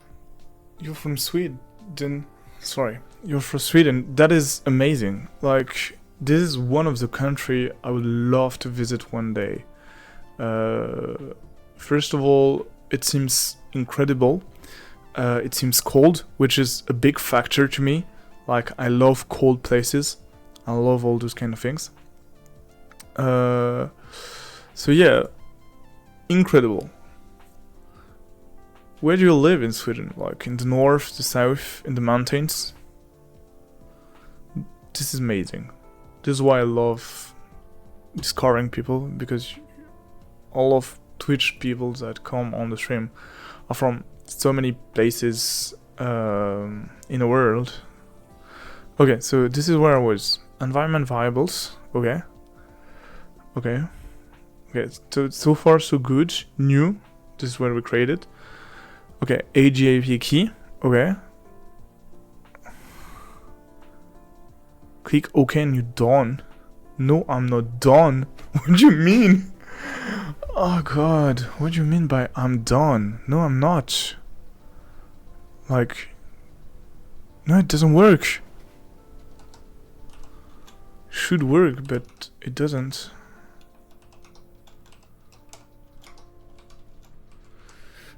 You're from Sweden. Sorry, you're from Sweden. That is amazing. Like, this is one of the country I would love to visit one day. First of all, it seems incredible. It seems cold, which is a big factor to me. Like, I love cold places. I love all those kind of things. So yeah, incredible. Where do you live in Sweden? Like in the north, the south, in the mountains? This is amazing. This is why I love discovering people, because all of Twitch people that come on the stream are from so many places in the world. Okay, so this is where I was. Environment variables. Okay. Okay. Okay, so far so good. New. This is where we created. Okay, AGAP key. Okay. Click OK and you're done. No, I'm not done. What do you mean? Oh god, what do you mean by I'm done? No, I'm not. Like, no, it doesn't work. Should work, but it doesn't.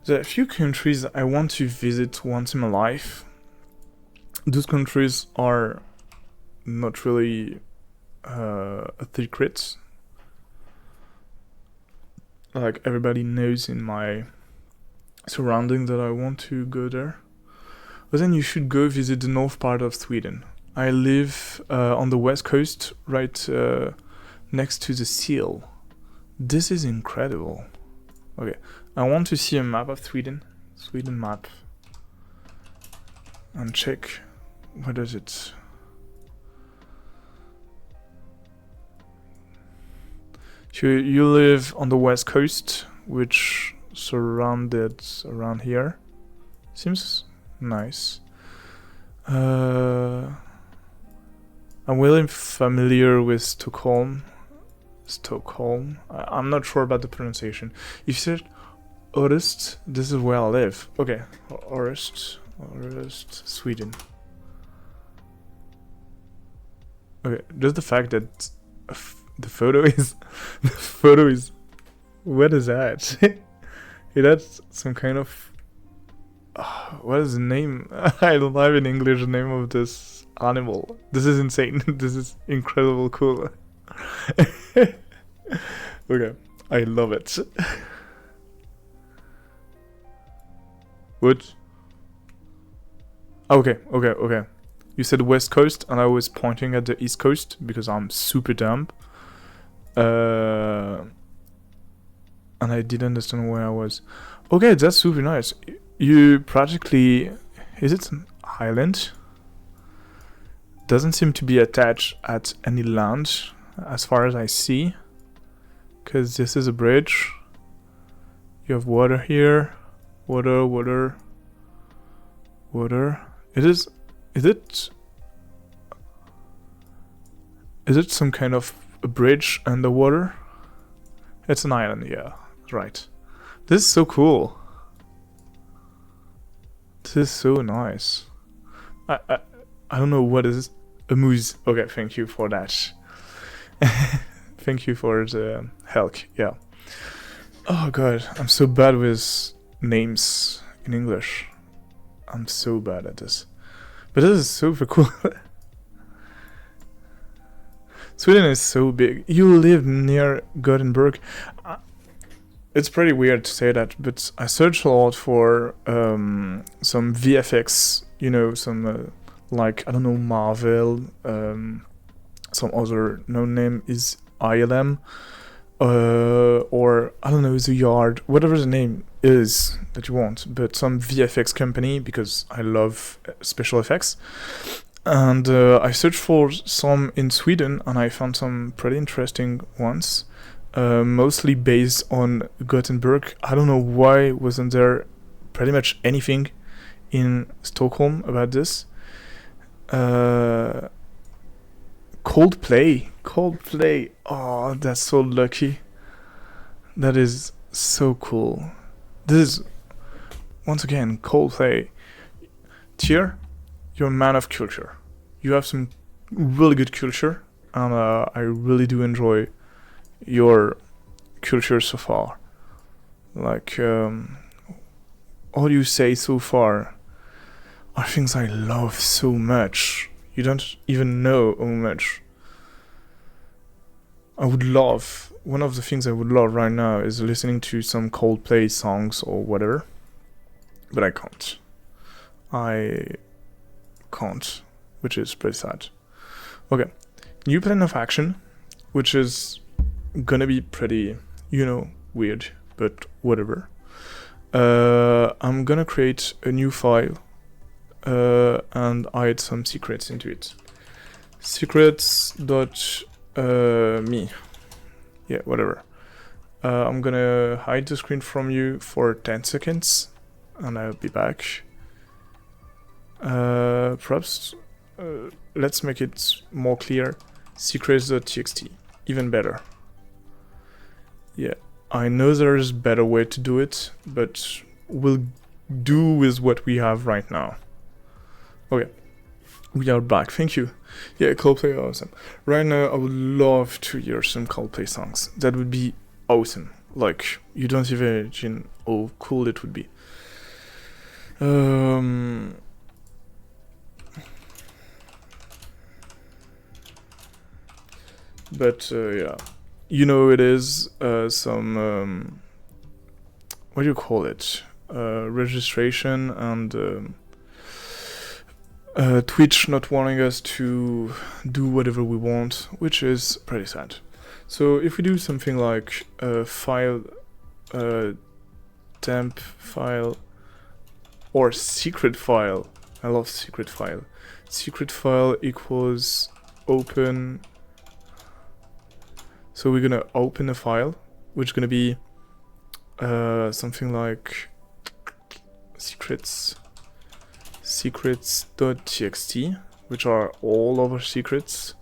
There are a few countries I want to visit once in my life. Those countries are not really a secret. Like, everybody knows in my surrounding that I want to go there. But then you should go visit the north part of Sweden. I live on the west coast, right next to the sea. This is incredible. Okay, I want to see a map of Sweden. Sweden map. And check what is it. So you live on the west coast, which surrounded around here. Seems nice. I'm really familiar with Stockholm. I'm not sure about the pronunciation. If you said Orust, this is where I live. Okay, Orust, Sweden. Okay, just the fact that the photo is, what is that? It has some kind of, what is the name? I don't have in English the name of this animal. This is insane. This is incredible cool. Okay, I love it. What? Okay. You said west coast and I was pointing at the east coast because I'm super dumb. And I didn't understand where I was. Okay, that's super nice. You practically... Is it an island? Doesn't seem to be attached at any land, as far as I see. Because this is a bridge. You have water here. Water. Is it some kind of a bridge underwater? It's an island, yeah, right. This is so cool. This is so nice. I don't know what is a moose. Okay, thank you for that. Thank you for the help. Yeah. Oh god, I'm so bad with names in English. I'm so bad at this. But this is super cool. Sweden is so big. You live near Gothenburg. It's pretty weird to say that, but I searched a lot for some VFX, you know, some like, I don't know, Marvel, some other known name is ILM, or I don't know, The Yard, whatever the name is that you want, but some VFX company, because I love special effects. And I searched for some in Sweden and I found some pretty interesting ones, mostly based on Gothenburg. I don't know why wasn't there pretty much anything in Stockholm about this. Coldplay. Oh, that's so lucky. That is so cool. This is, once again, Coldplay. Tier, you're a man of culture. You have some really good culture, and I really do enjoy your culture so far. Like, all you say so far are things I love so much. You don't even know how much. One of the things I would love right now is listening to some Coldplay songs or whatever. But I can't, which is pretty sad. Okay, new plan of action, which is gonna be pretty, weird, but whatever. I'm gonna create a new file and hide some secrets into it. Secrets.me. Yeah, whatever. I'm gonna hide the screen from you for 10 seconds and I'll be back. Perhaps let's make it more clear. Secrets.txt, even better. Yeah, I know there's a better way to do it, but we'll do with what we have right now. Okay, we are back, thank you. Yeah, Coldplay, awesome. Right now, I would love to hear some Coldplay songs. That would be awesome. Like, you don't even imagine how cool it would be. But yeah, it is some what do you call it? Registration and Twitch not wanting us to do whatever we want, which is pretty sad. So if we do something like file, temp file, or secret file. I love secret file. Secret file equals open. So we're gonna open a file, which is gonna be something like secrets.txt, which are all of our secrets.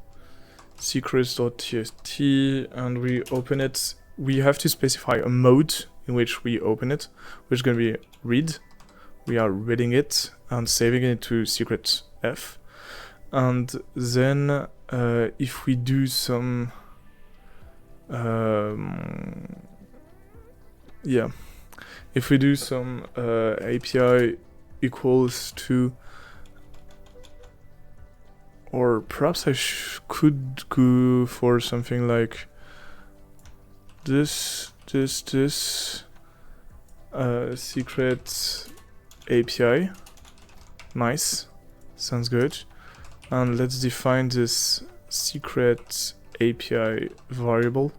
Secrets.txt, and we open it. We have to specify a mode in which we open it, which is gonna be read. We are reading it and saving it to secret F. And then if we do some if we do some API equals to, or perhaps I could go for something like this secret API. Nice, sounds good. And let's define this secret API variable,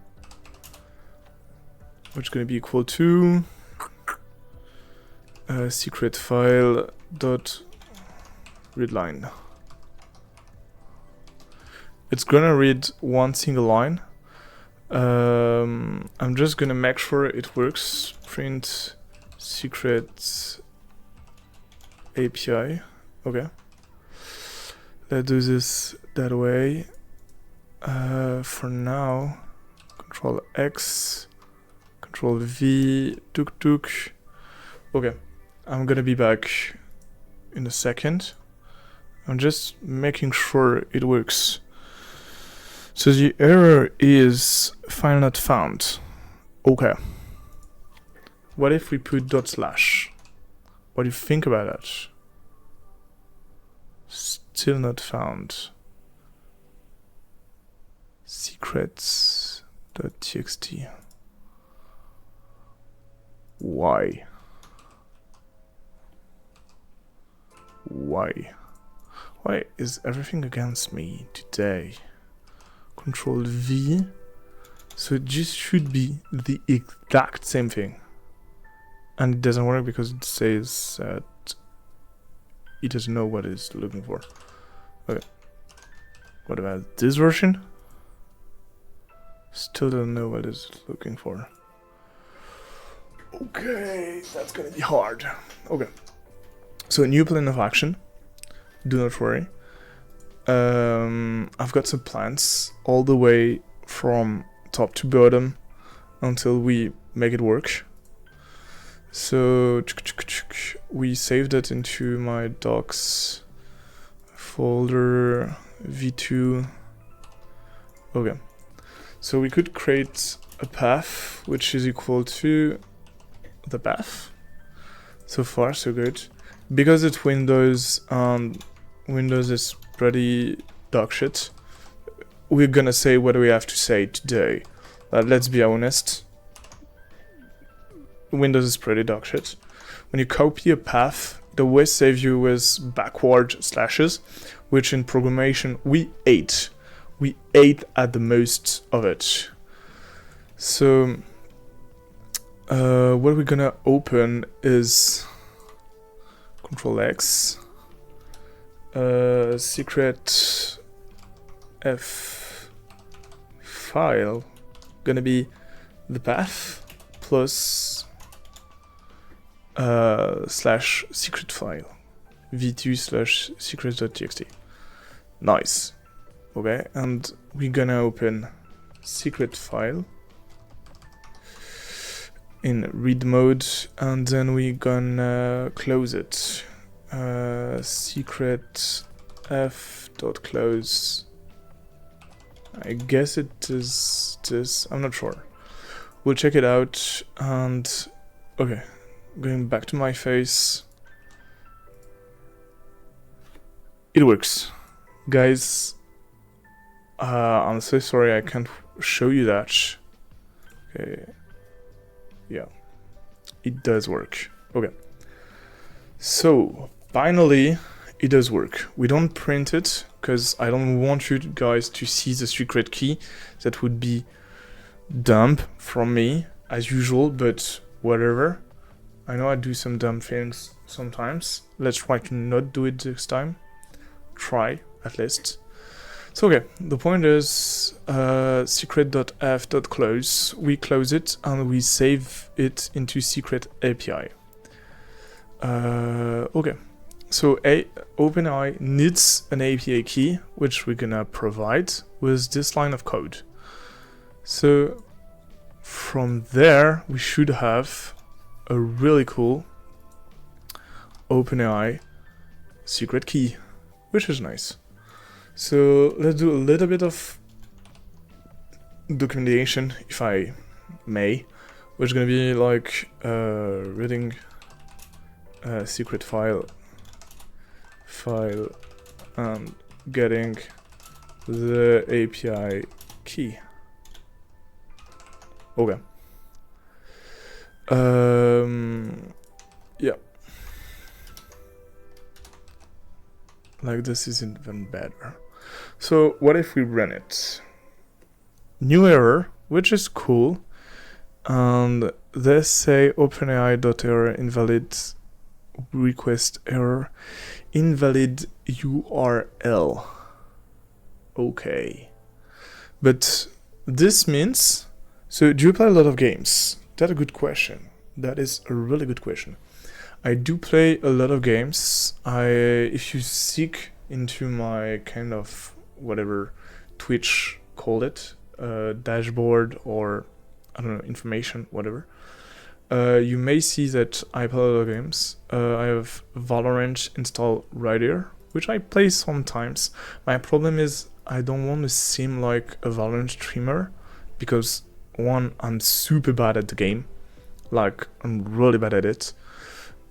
which is going to be equal to secret file dot readline. It's gonna read one single line. I'm just gonna make sure it works. Print secret API. Okay. Let's do this that way. For now, Control X, Control V, tuk. Okay, I'm gonna be back in a second. I'm just making sure it works. So the error is file not found. Okay. What if we put /? What do you think about that? Still not found. Secrets.txt. Why? Why is everything against me today? Control V. So it just should be the exact same thing. And it doesn't work because it says that it doesn't know what it's looking for. Okay. What about this version? Still don't know what it's looking for. Okay, that's gonna be hard. Okay. So a new plan of action. Do not worry. I've got some plans all the way from top to bottom until we make it work. So we saved it into my docs folder v2. Okay, so we could create a path which is equal to the path. So far so good. Because it's Windows and Windows is pretty dog shit, we're gonna say what we have to say today. Let's be honest, Windows is pretty dog shit. When you copy a path, it always saves you with backward slashes, which in programmation we hate. We hate at the most of it. So what we're gonna open is Control X, secret F file, gonna be the path plus slash secret file, v2 slash secret.txt. Nice. Okay, and we're gonna open secret file in read mode, and then we're gonna close it. Secret f.close. I guess it is this, I'm not sure. We'll check it out, and okay, going back to my face. It works. Guys, I'm so sorry I can't show you that. Okay. Yeah, it does work. Okay, so finally it does work. We don't print it because I don't want you guys to see the secret key. That would be dumb from me as usual, but whatever. I know I do some dumb things sometimes. Let's try to not do it this time. Try at least. So okay, the point is secret.f.close, we close it and we save it into secret API. Okay, so OpenAI needs an API key, which we're gonna provide with this line of code. So from there, we should have a really cool OpenAI secret key, which is nice. So let's do a little bit of documentation, if I may, which is gonna be like reading secret file and getting the API key. Okay. Yeah. Like this is even better. So what if we run it? New error, which is cool, and they say OpenAI.error invalid request error, invalid URL. Okay, but this means, so do you play a lot of games? That's a good question. That is a really good question. I do play a lot of games. If you seek into my kind of whatever Twitch called it, dashboard or I don't know, information, whatever, you may see that I play a lot of games. I have Valorant installed right here, which I play sometimes. My problem is I don't want to seem like a Valorant streamer because one, I'm super bad at the game, like I'm really bad at it.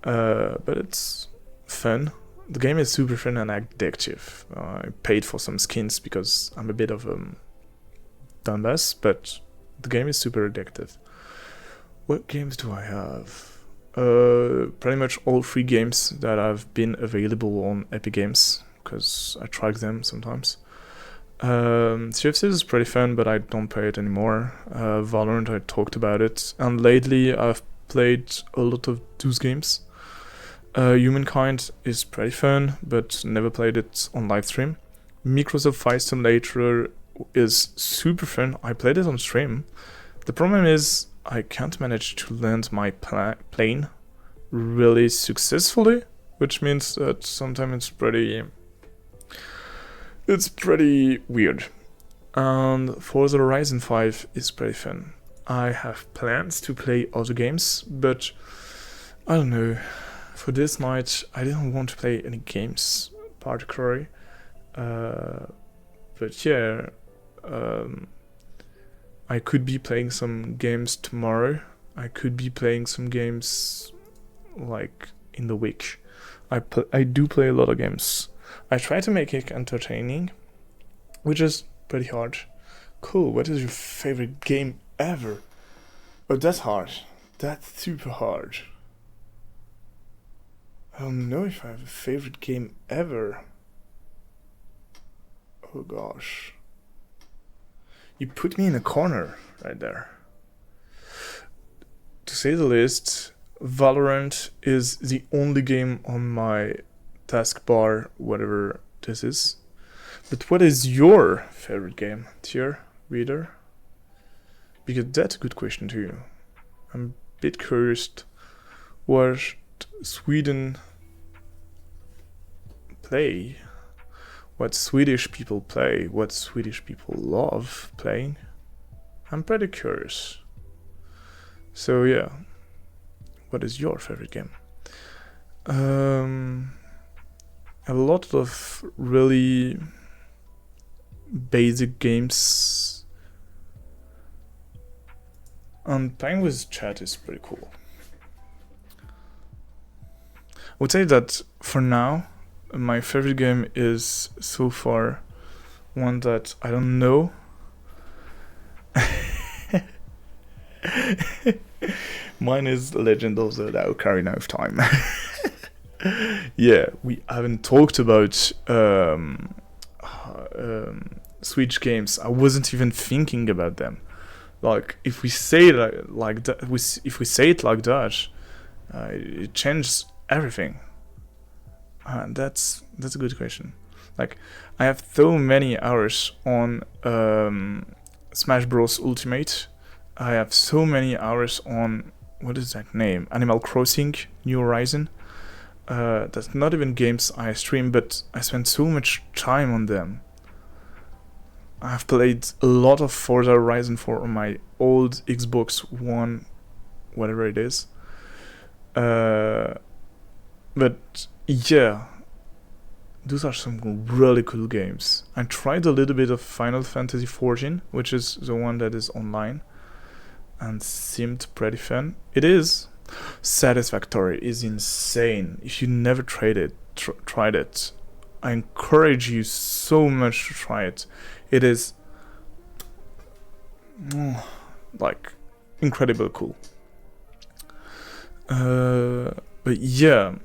But it's fun. The game is super fun and addictive. I paid for some skins because I'm a bit of a dumbass, but the game is super addictive. What games do I have? Pretty much all 3 games that have been available on Epic Games, because I track them sometimes. CFC is pretty fun, but I don't play it anymore. Valorant, I talked about it. And lately I've played a lot of those games. Humankind is pretty fun, but never played it on live stream. Microsoft Flight Simulator is super fun. I played it on stream. The problem is I can't manage to land my plane really successfully, which means that sometimes It's pretty weird. And Forza Horizon 5 is pretty fun. I have plans to play other games, but I don't know. For this night, I didn't want to play any games particularly. But yeah, I could be playing some games tomorrow. I could be playing some games like in the week. I do play a lot of games. I try to make it entertaining, which is pretty hard. Cool, what is your favorite game ever? Oh, that's hard. That's super hard. I don't know if I have a favorite game ever. Oh gosh. You put me in a corner right there. To say the least, Valorant is the only game on my taskbar, whatever this is. But what is your favorite game, dear reader? Because that's a good question too. I'm a bit curious what Sweden play, what Swedish people play, what Swedish people love playing. I'm pretty curious. So yeah, what is your favorite game? A lot of really basic games, and playing with chat is pretty cool. I would say that for now, my favorite game is so far one that I don't know. Mine is Legend of Zelda Ocarina of Time. Yeah, we haven't talked about Switch games. I wasn't even thinking about them. Like, if we say it like that, if we say it like that, it changes everything. That's a good question. Like, I have so many hours on Smash Bros. Ultimate. I have so many hours on, what is that name? Animal Crossing New Horizon. That's not even games I stream, but I spend so much time on them. I've played a lot of Forza Horizon 4 on my old Xbox One, whatever it is. But yeah, those are some really cool games. I tried a little bit of Final Fantasy XIV, which is the one that is online, and seemed pretty fun. It is. Satisfactory is insane. If you never tried it, I encourage you so much to try it. It is like incredibly cool. But yeah,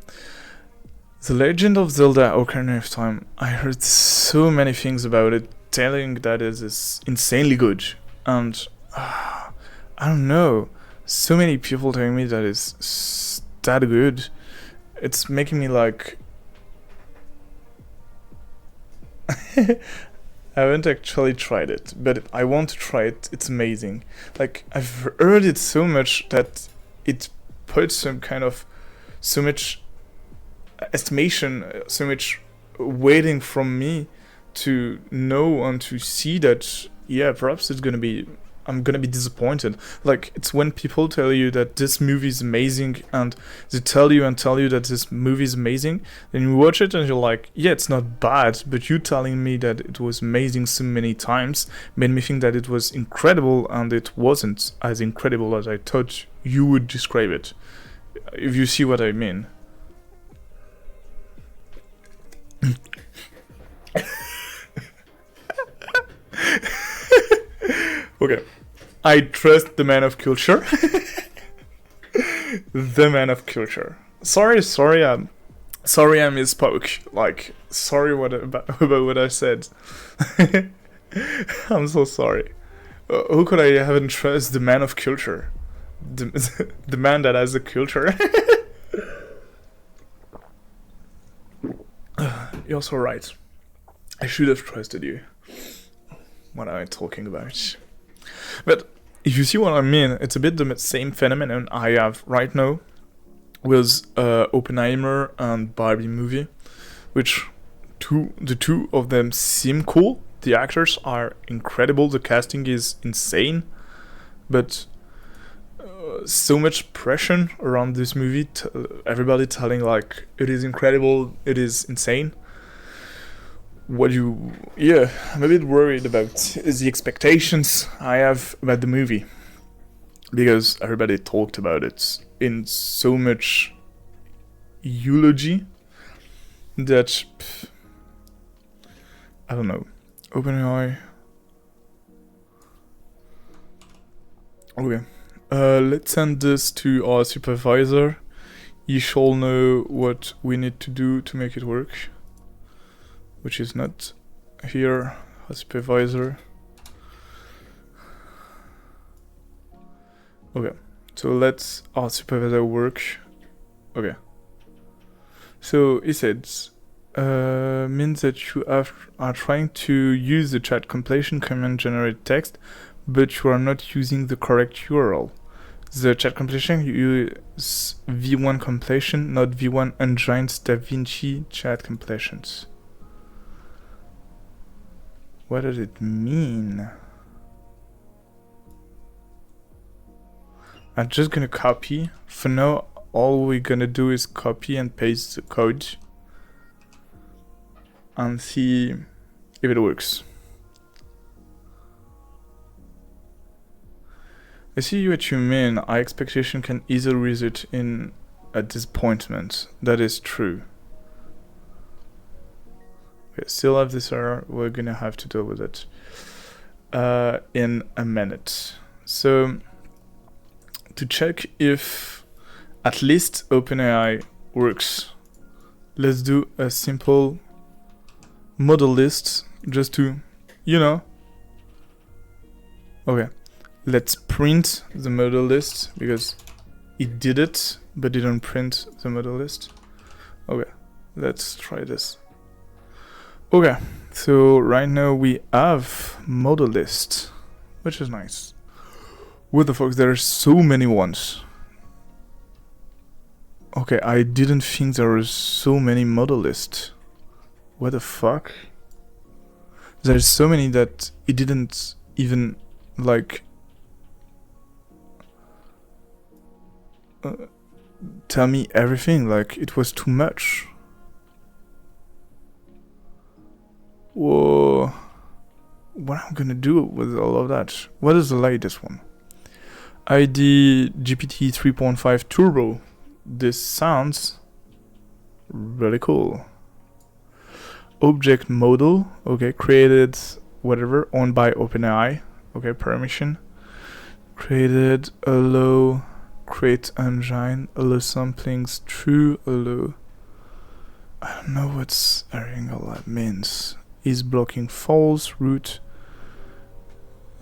The Legend of Zelda Ocarina of Time, I heard so many things about it, telling that it is insanely good, and I don't know, so many people telling me that it's that good. It's making me like I haven't actually tried it, but I want to try it. It's amazing. Like, I've heard it so much that it puts some kind of so much estimation, so much waiting from me to know and to see that, yeah, perhaps I'm gonna be disappointed. Like, it's when people tell you that this movie is amazing, and they tell you that this movie is amazing, then you watch it and you're like, yeah, it's not bad, but you telling me that it was amazing so many times made me think that it was incredible, and it wasn't as incredible as I thought you would describe it. If you see what I mean. Okay. I trust the man of culture. The man of culture. Sorry, I misspoke. Like, sorry about what I said. I'm so sorry. Who could I haven't trust the man of culture? The man that has a culture. You're so right. I should have trusted you. What am I talking about? But if you see what I mean, it's a bit the same phenomenon I have right now with Oppenheimer and Barbie movie, which the two of them seem cool. The actors are incredible. The casting is insane, but so much pressure around this movie. Everybody telling like it is incredible, it is insane. I'm a bit worried about the expectations I have about the movie, because everybody talked about it in so much eulogy that I don't know. OpenAI. Okay. Let's send this to our supervisor. He shall know what we need to do to make it work. Which is not here, a supervisor. Okay, so let's our supervisor work. Okay. So he said, means that you are trying to use the chat completion command generate text, but you are not using the correct URL. The chat completion use V1 completion, not V1 Engine's DaVinci chat completions. What does it mean? I'm just gonna copy. For now, all we're gonna do is copy and paste the code and see if it works. I see what you mean. Our expectation can easily result in a disappointment. That is true. We still have this error. We're gonna have to deal with it in a minute. So to check if at least OpenAI works, let's do a simple model list just to, okay, let's print the model list because it did it but didn't print the model list. Okay, let's try this. Okay, so right now we have model list, which is nice. What the fuck, there are so many ones. Okay, I didn't think there were so many model lists. What the fuck? There's so many that it didn't even like tell me everything, like it was too much. Whoa, what am I gonna do with all of that? What is the latest one? ID GPT 3.5 Turbo. This sounds really cool. Object model, okay, created whatever, owned by OpenAI, okay, permission. Created, allow, create engine, allow samplings, true, allow. I don't know what's everything all that means. Is blocking false, root,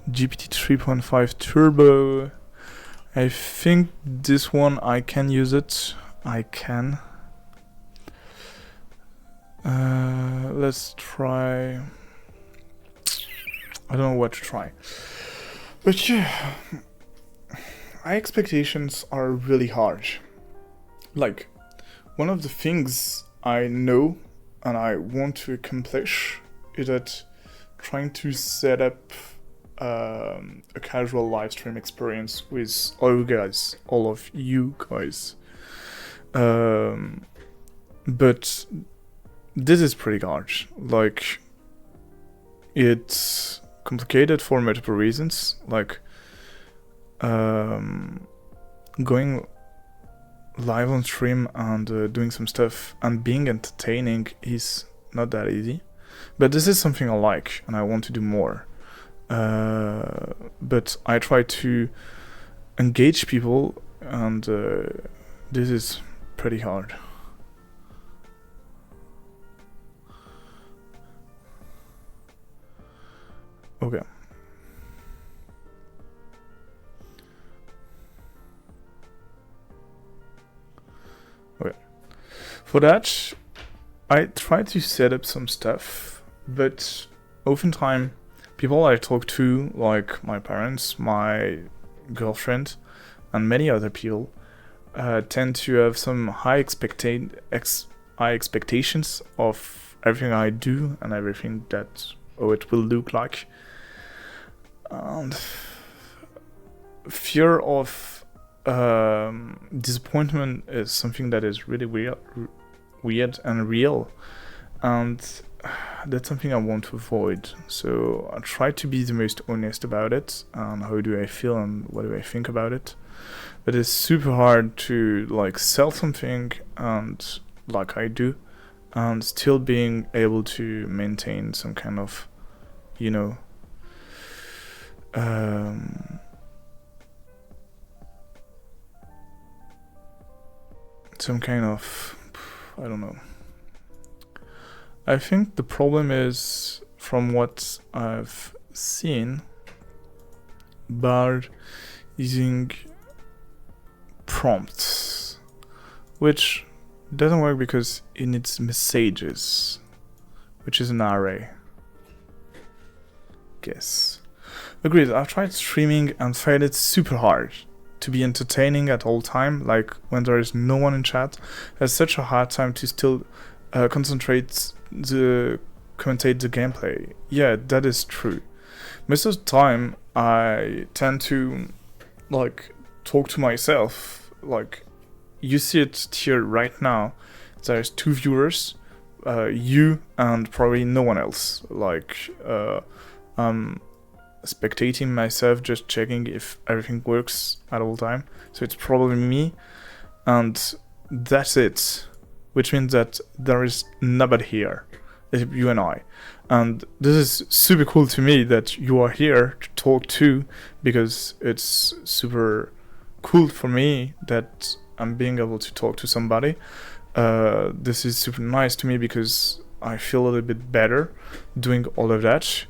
GPT 3.5 Turbo. I think this one I can use it. I can. Let's try. I don't know what to try. But yeah, my expectations are really hard. Like, one of the things I know and I want to accomplish is that trying to set up a casual live stream experience with all of you guys. But this is pretty hard. Like, it's complicated for multiple reasons. Like, going live on stream and doing some stuff and being entertaining is not that easy. But this is something I like and I want to do more. But I try to engage people, and this is pretty hard. Okay. Okay. For that, I try to set up some stuff, but oftentimes people I talk to, like my parents, my girlfriend, and many other people, tend to have some high expectations of everything I do and everything that it will look like. And fear of disappointment is something that is really weird and real, and that's something I want to avoid. So I try to be the most honest about it, and how do I feel and what do I think about it. But it's super hard to like sell something and like I do, and still being able to maintain some kind of, you know, some kind of, I don't know. I think the problem is, from what I've seen, about using prompts, which doesn't work because it needs messages, which is an array. Guess. Agreed, I've tried streaming and find it super hard to be entertaining at all time, like when there is no one in chat. It's such a hard time to still commentate the gameplay. Yeah, that is true. Most of the time I tend to like talk to myself. Like, you see it here right now, there's 2 viewers, you and probably no one else. Like, I'm spectating myself, just checking if everything works at all time. So it's probably me, and that's it, which means that there is nobody here, it's you and I. And this is super cool to me that you are here to talk to, because it's super cool for me that I'm being able to talk to somebody. This is super nice to me because I feel a little bit better doing all of that,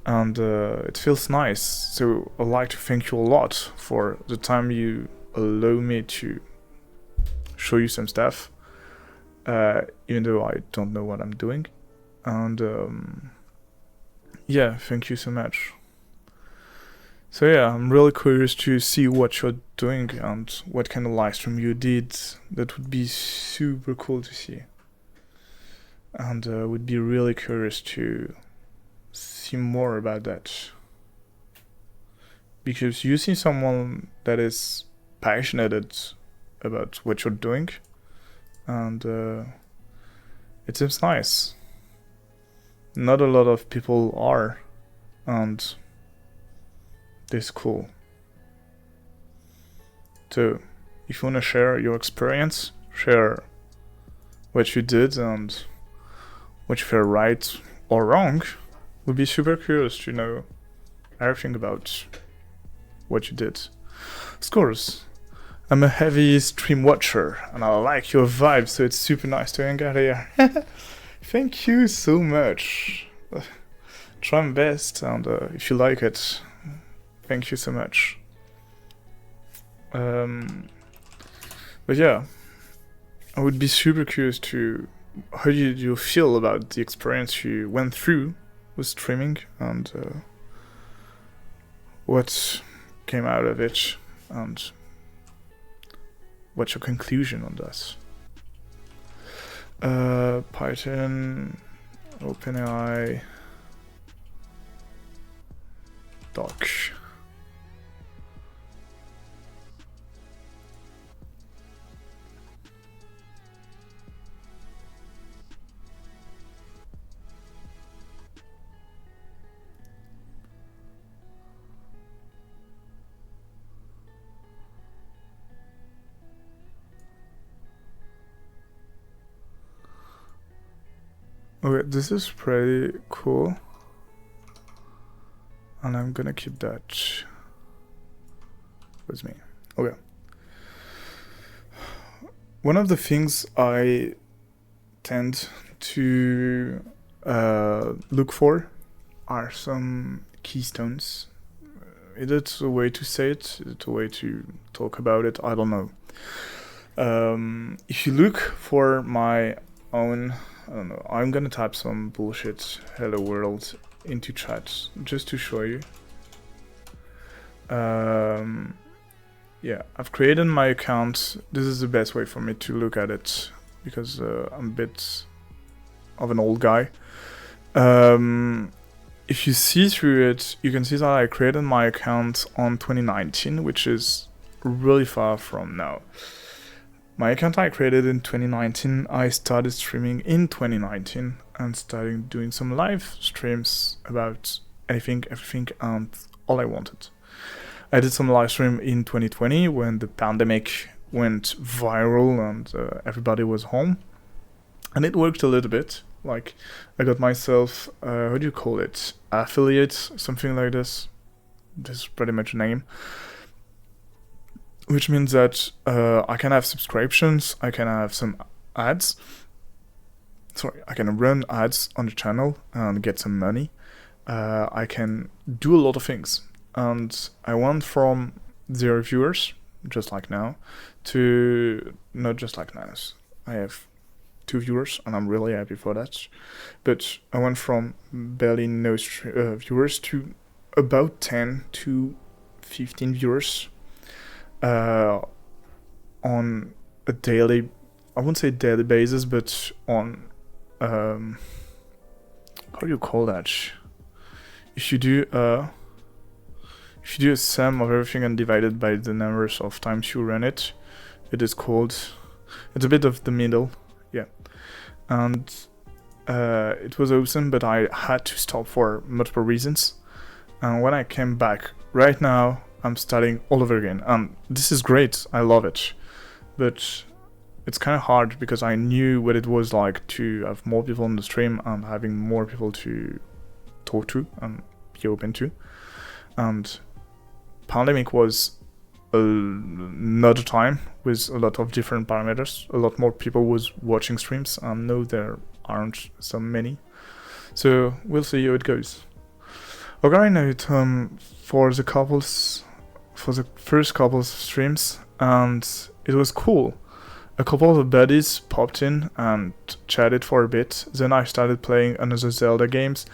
and it feels nice. So I'd like to thank you a lot for the time you allow me to show you some stuff, even though I don't know what I'm doing. And yeah, thank you so much. So yeah, I'm really curious to see what you're doing and what kind of live stream you did. That would be super cool to see. And would be really curious to see more about that. Because you see someone that is passionate about what you're doing, and it seems nice. Not a lot of people are, and this is cool. So, if you want to share your experience, share what you did and what you feel right or wrong, would be super curious to know everything about what you did. Of course, I'm a heavy stream watcher and I like your vibe, so it's super nice to hang out here. Thank you so much. Try my best, and if you like it, thank you so much. But yeah, I would be super curious to how did you feel about the experience you went through with streaming, and what came out of it, and what's your conclusion on that? Python, OpenAI, doc. Okay, this is pretty cool, and I'm gonna keep that with me. Okay. One of the things I tend to look for are some keystones. Is it a way to say it? Is it a way to talk about it? I don't know. If you look for my own, I don't know, I'm gonna type some bullshit hello world into chat just to show you. Yeah, I've created my account. This is the best way for me to look at it, because I'm a bit of an old guy. If you see through it, you can see that I created my account on 2019, which is really far from now. My account I created in 2019, I started streaming in 2019 and started doing some live streams about anything, everything, and all I wanted. I did some live stream in 2020 when the pandemic went viral and everybody was home. And it worked a little bit. Like, I got myself, what do you call it? Affiliate, something like this. This is pretty much the name. Which means that I can have subscriptions, I can have some ads. Sorry, I can run ads on the channel and get some money. I can do a lot of things. And I went from 0 viewers, just like now, to not just like now. I have 2 viewers and I'm really happy for that. But I went from barely no viewers to about 10 to 15 viewers on a daily, I wouldn't say daily basis, but on, how do you call that? If you do a sum of everything and divided by the numbers of times you run it, it is called, it's a bit of the middle, yeah. And it was awesome, but I had to stop for multiple reasons. And when I came back, right now, I'm starting all over again. And this is great, I love it. But it's kind of hard because I knew what it was like to have more people on the stream and having more people to talk to and be open to. And pandemic was another time with a lot of different parameters. A lot more people was watching streams, and no, there aren't so many. So we'll see how it goes. Okay, now for the first couple of streams, and it was cool. A couple of buddies popped in and chatted for a bit. Then I started playing another Zelda games,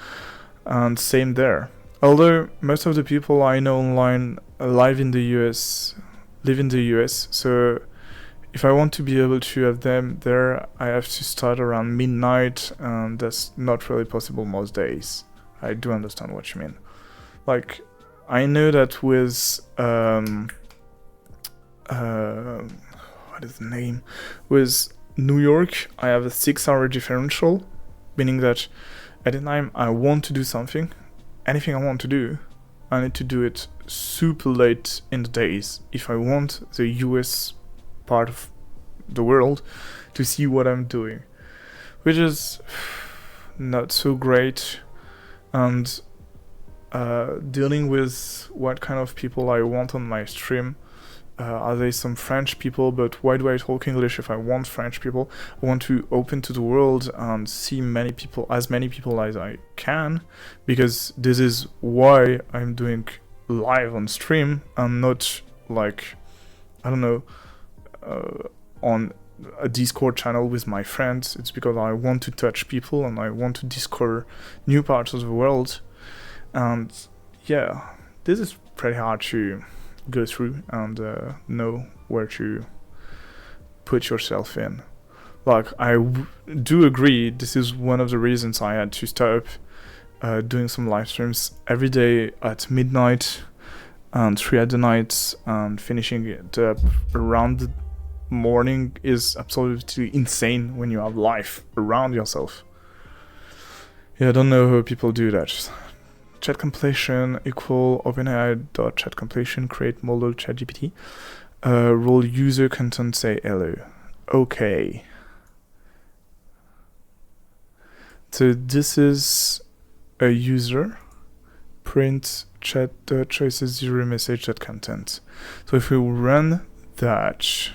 and same there. Although most of the people I know online live in the US, live in the US, so if I want to be able to have them there, I have to start around midnight, and that's not really possible most days. I do understand what you mean. Like, I know that with what is the name? With New York, I have a 6-hour differential, meaning that at the time I want to do something, anything I want to do, I need to do it super late in the days if I want the US part of the world to see what I'm doing, which is not so great. And dealing with what kind of people I want on my stream. Are there some French people, but why do I talk English if I want French people? I want to open to the world and see many people, as many people as I can, because this is why I'm doing live on stream and not like, I don't know, on a Discord channel with my friends. It's because I want to touch people and I want to discover new parts of the world. And yeah, this is pretty hard to go through and know where to put yourself in. Like, I do agree, this is one of the reasons I had to stop doing some live streams every day at midnight and 3 at the night, and finishing it up around the morning is absolutely insane when you have life around yourself. Yeah, I don't know how people do that. Chat completion equal OpenAI.chat completion create model chat GPT. Role user content say hello. Okay. So this is a user print chat choices 0 message dot content. So if we run that,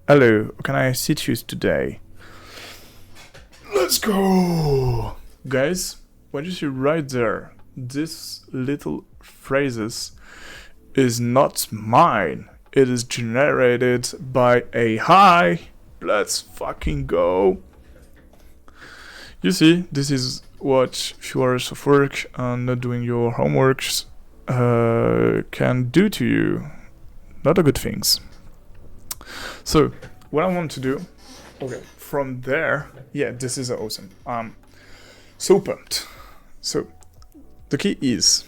hello, can I assist you today? Let's go, guys. What you see right there, this little phrases is not mine. It is generated by AI. Let's fucking go. You see, this is what few hours of work and not doing your homeworks can do to you. Not a good things. So, what I want to do, okay, from there, yeah, this is awesome. So pumped. So the key is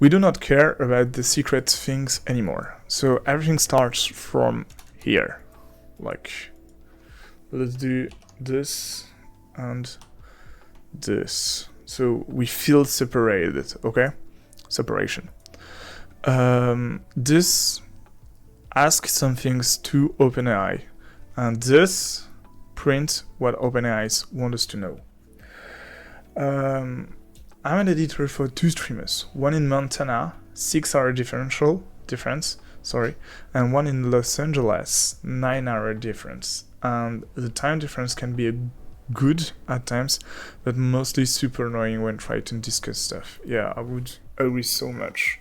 we do not care about the secret things anymore. So everything starts from here. Like, let's do this and this. So we feel separated, okay? Separation. This asks some things to OpenAI, and this print what OpenAI want us to know. I'm an editor for 2 streamers, one in Montana, 6-hour difference, and one in Los Angeles, 9-hour difference. And the time difference can be good at times, but mostly super annoying when trying to discuss stuff. Yeah, I would agree so much.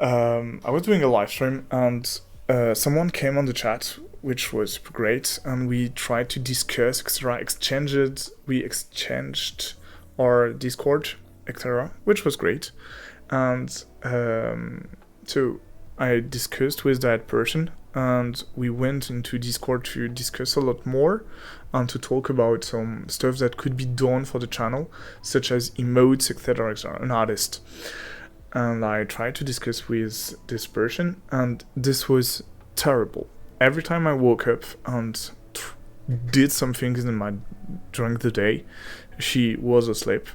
I was doing a live stream and someone came on the chat, which was great, and we tried to discuss, etc. We exchanged our Discord, etc., which was great. And so I discussed with that person, and we went into Discord to discuss a lot more and to talk about some stuff that could be done for the channel, such as emotes, etc., an artist. And I tried to discuss with this person, and this was terrible. Every time I woke up and did some things during the day, she was asleep.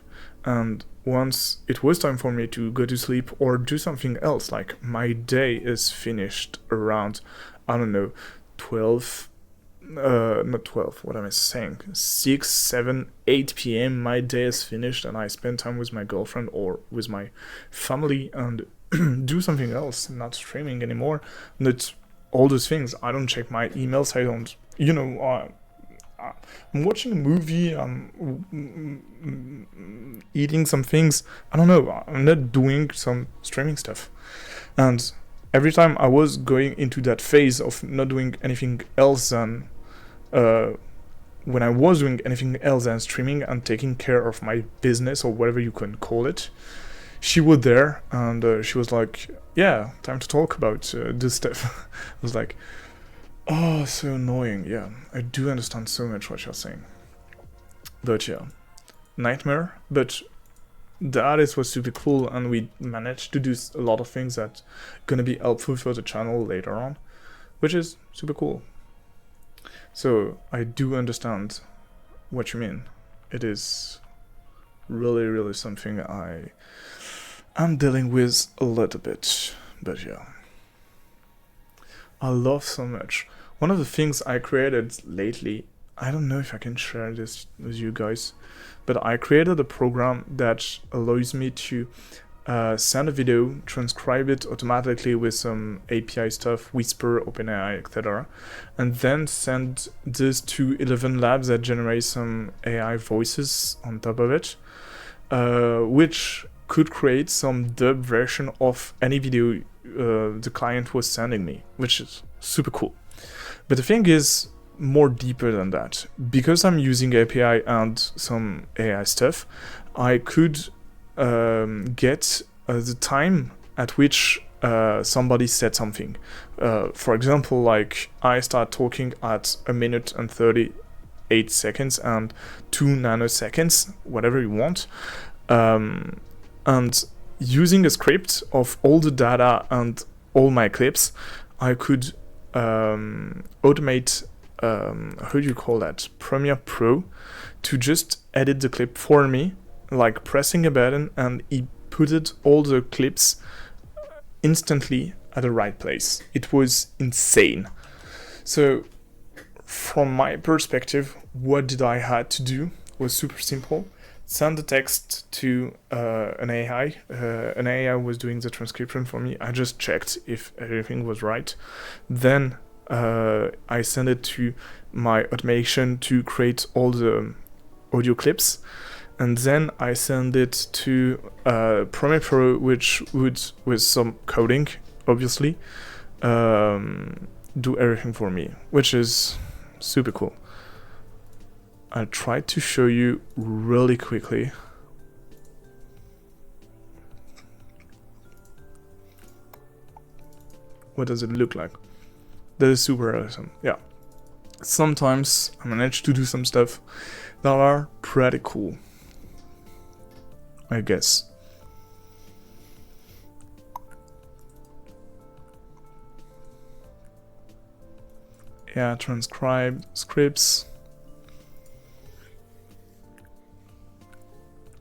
And once it was time for me to go to sleep or do something else, like my day is finished around, I don't know, 12, not 12, what am I saying? 6, 7, 8 p.m. my day is finished, and I spend time with my girlfriend or with my family and do something else, not streaming anymore. Not all those things. I don't check my emails. I don't, I'm watching a movie, I'm eating some things. I don't know, I'm not doing some streaming stuff. And every time I was going into that phase of not doing anything else than when I was doing anything else than streaming and taking care of my business or whatever you can call it, she was there and she was like, yeah, time to talk about this stuff. I was like, oh, so annoying. Yeah, I do understand so much what you're saying. But yeah, nightmare. But the artist was super cool, and we managed to do a lot of things that gonna be helpful for the channel later on, which is super cool. So I do understand what you mean. It is really, really something I'm dealing with a little bit. But yeah, I love so much. One of the things I created lately, I don't know if I can share this with you guys, but I created a program that allows me to send a video, transcribe it automatically with some API stuff, Whisper, OpenAI, etc., and then send this to 11 Labs that generate some AI voices on top of it, which could create some dub version of any video the client was sending me, which is super cool. But the thing is more deeper than that. Because I'm using API and some AI stuff, I could get the time at which somebody said something. For example, like I start talking at 1 minute and 38 seconds and 2 nanoseconds, whatever you want. And using a script of all the data and all my clips, I could automate, how do you call that, Premiere Pro, to just edit the clip for me, like pressing a button, and he put all the clips instantly at the right place. It was insane. So from my perspective, what did I had to do was super simple. Send the text to an AI. An AI was doing the transcription for me. I just checked if everything was right. Then I send it to my automation to create all the audio clips. And then I send it to Premiere Pro, which would, with some coding, obviously, do everything for me, which is super cool. I'll try to show you really quickly. What does it look like? That is super awesome. Yeah. sometimes I manage to do some stuff that are pretty cool, I guess. Yeah, transcribe scripts.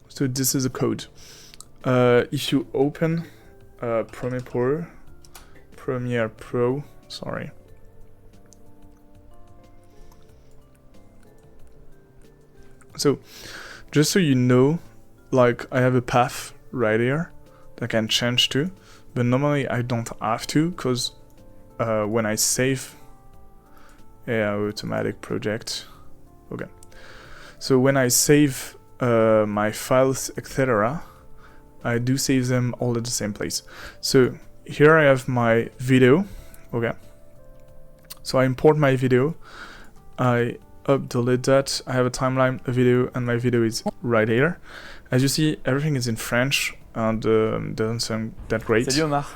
So this is a code. If you open Premiere Pro, sorry. So, just so you know, like I have a path right here that I can change to, but normally I don't have to, because when I save, automatic project, okay. So when I save my files, etc., I do save them all at the same place. So here I have my video, okay. So I import my video, I delete that, I have a timeline, a video, and my video is right here. As you see, everything is in French and doesn't sound that great. Salut Omar.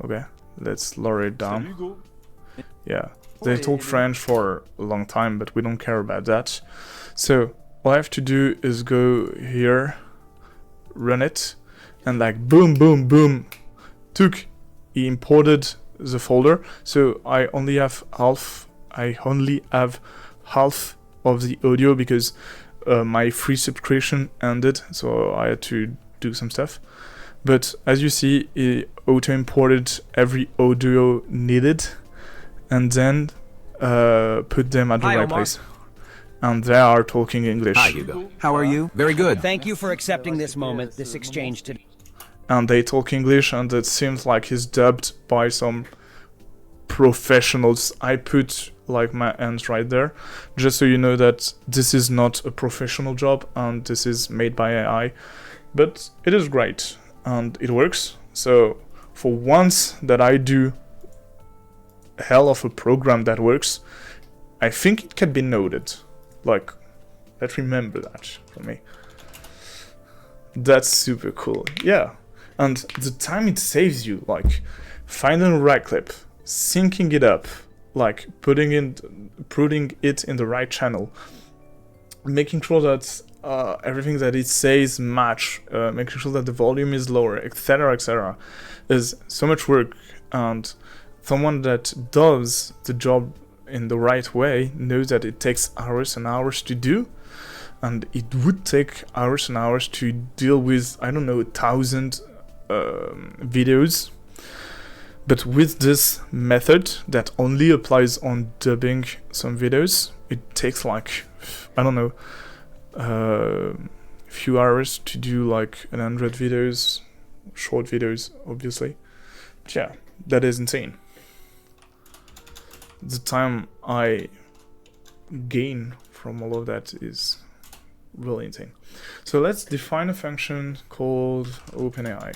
Okay, let's lower it down. Salut Hugo. Yeah, they talk French for a long time, but we don't care about that. So all I have to do is go here, run it, and like boom, boom, boom, he imported the folder. So I only have half of the audio because my free subscription ended, so I had to do some stuff. But as you see, it auto-imported every audio needed, and then put them at the right place. And they are talking English. Hi, Hugo. How are you? Very good. Thank you for accepting this moment, this exchange today. And they talk English, and it seems like he's dubbed by some professionals. I put like my hands right there, just so you know that this is not a professional job, and this is made by AI. But it is great, and it works. So for once that I do a hell of a program that works, I think it can be noted. Like, let's remember that for me. That's super cool. Yeah. And the time it saves you, like finding the right clip, syncing it up, like putting it in the right channel, making sure that everything that it says match, making sure that the volume is lower, etc., is so much work. And someone that does the job in the right way knows that it takes hours and hours to do, and it would take hours and hours to deal with, I don't know, 1,000 videos. But with this method that only applies on dubbing some videos, it takes like, I don't know, a few hours to do like 100 videos, short videos, obviously. But yeah, that is insane. The time I gain from all of that is really insane. So let's define a function called OpenAI.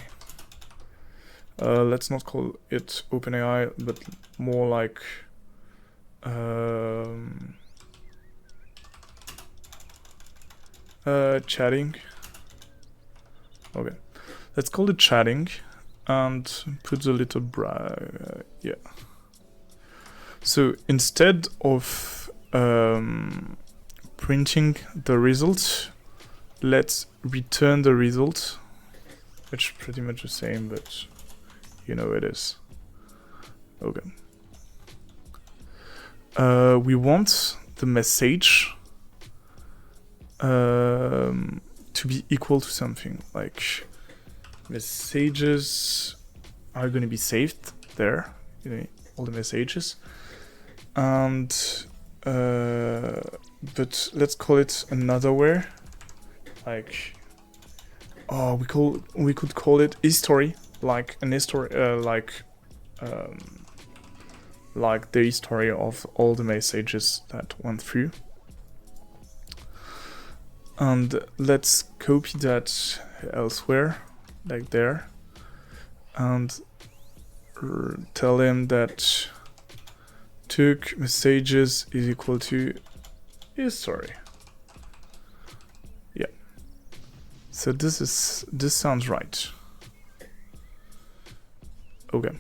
Let's not call it OpenAI, but more like chatting. Okay, let's call it chatting and put the little yeah. So instead of printing the result, let's return the result, which is pretty much the same, but you know it is. Okay. We want the message to be equal to something, like messages are going to be saved there, you know, all the messages, and but let's call it another way, like we could call it history, like an history, like the history of all the messages that went through. And let's copy that elsewhere, like there, and tell him that took messages is equal to history. Yeah. So this sounds right. Okay.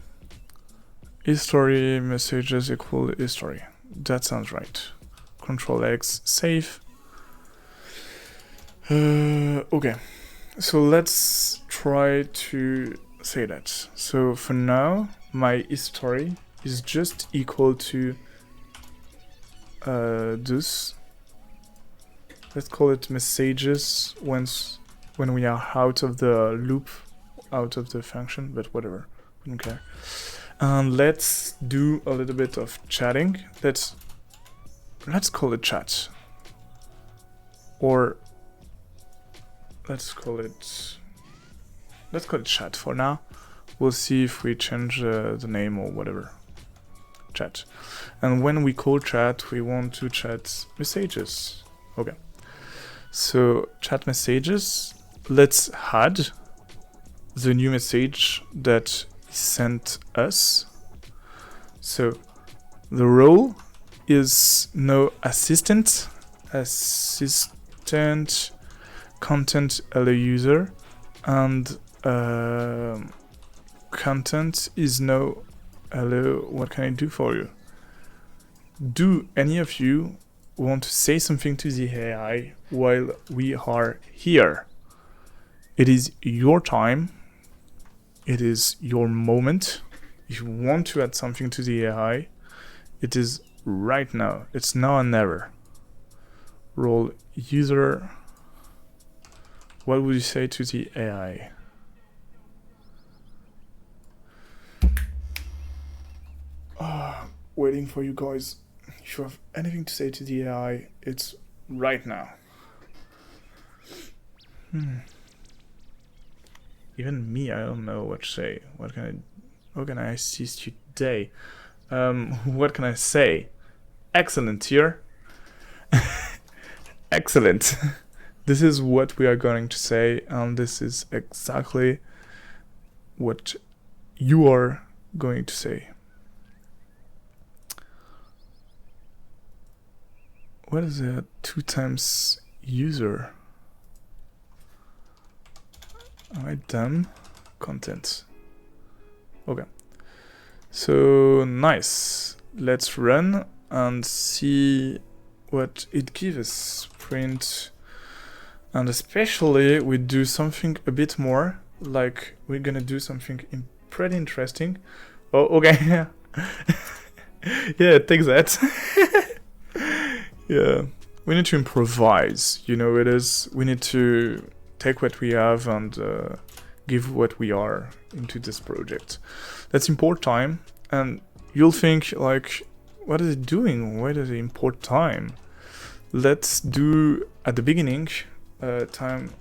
History messages equal history. that sounds right. Control X, save. Okay, so let's try to say that. So for now, my history is just equal to this. Let's call it messages when we are out of the loop, out of the function, but whatever, we don't care. And let's do a little bit of chatting. Let's call it chat, or let's call it chat for now. We'll see if we change the name or whatever. Chat. And when we call chat, we want to chat messages. Okay. So chat messages. Let's add the new message that is sent us. So the role is no assistant content hello user, and content is no hello, what can I do for you? Do any of you want to say something to the AI while we are here? It is your time, it is your moment. If you want to add something to the AI, it is right now. It's now and never. Role user. What would you say to the AI? Waiting for you guys. If you have anything to say to the AI, it's right now. Even me, I don't know what to say. How can I assist you today? What can I say? Excellent here. Excellent. This is what we are going to say, and this is exactly what you are going to say. What is a 2 times user? Am I done? Content. Okay. So nice. Let's run and see what it gives us. Print. And especially we do something a bit more, like we're gonna do something pretty interesting. Oh, okay. Yeah, take that. Yeah, we need to improvise, you know, we need to take what we have and give what we are into this project. Let's import time, and you'll think like, what is it doing? Why does it import time? Let's do at the beginning time,